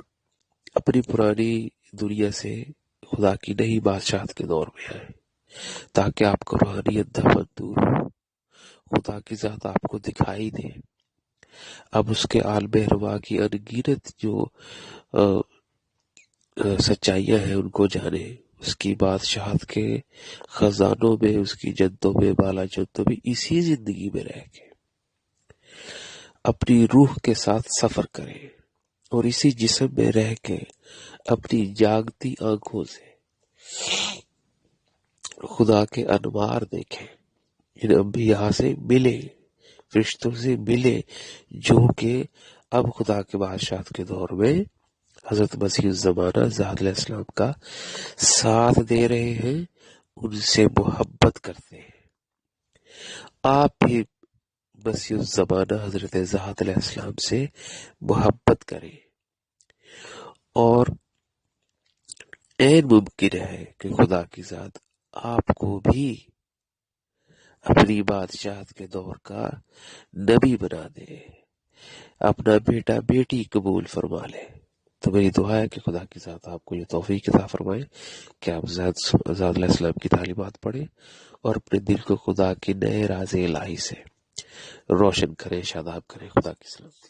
[SPEAKER 9] اپنی پرانی دنیا سے خدا کی نئی بادشاہت کے دور میں آئیں، تاکہ آپ کو روحانیت دفن دور ہو، خدا کی ذات آپ کو دکھائی دے. اب اس کے عالم روا کی انگیرت جو سچائیاں ہیں ان کو جانے، اس کی بادشاہت کے خزانوں میں، اس کی جدوں میں، بالا جدوں میں، اسی زندگی میں رہ کے اپنی روح کے ساتھ سفر کریں، اور اسی جسم میں رہ کے اپنی جاگتی آنکھوں سے خدا کے انوار دیکھیں، ان انبیاء سے ملے، فرشتوں سے ملے، جو کہ اب خدا کے بادشاہت کے دور میں حضرت مسیح الزمانہ زہد علیہ السلام کا ساتھ دے رہے ہیں، ان سے محبت کرتے ہیں. آپ بھی مسیح الزمانہ حضرت زہد علیہ السلام سے محبت کریں، اور عین ممکن ہے کہ خدا کی ذات آپ کو بھی اپنی بادشاہت کے دور کا نبی بنا دے، اپنا بیٹا بیٹی قبول فرما لے. تو میری دعا ہے کہ خدا کی ذات آپ کو یہ توفیق عطا فرمائے کہ آپ زہد علیہ السلام کی تعلیمات پڑھیں اور اپنے دل کو خدا کی نئے راز الہی سے روشن کریں، شاداب کریں. خدا کی سلامتی.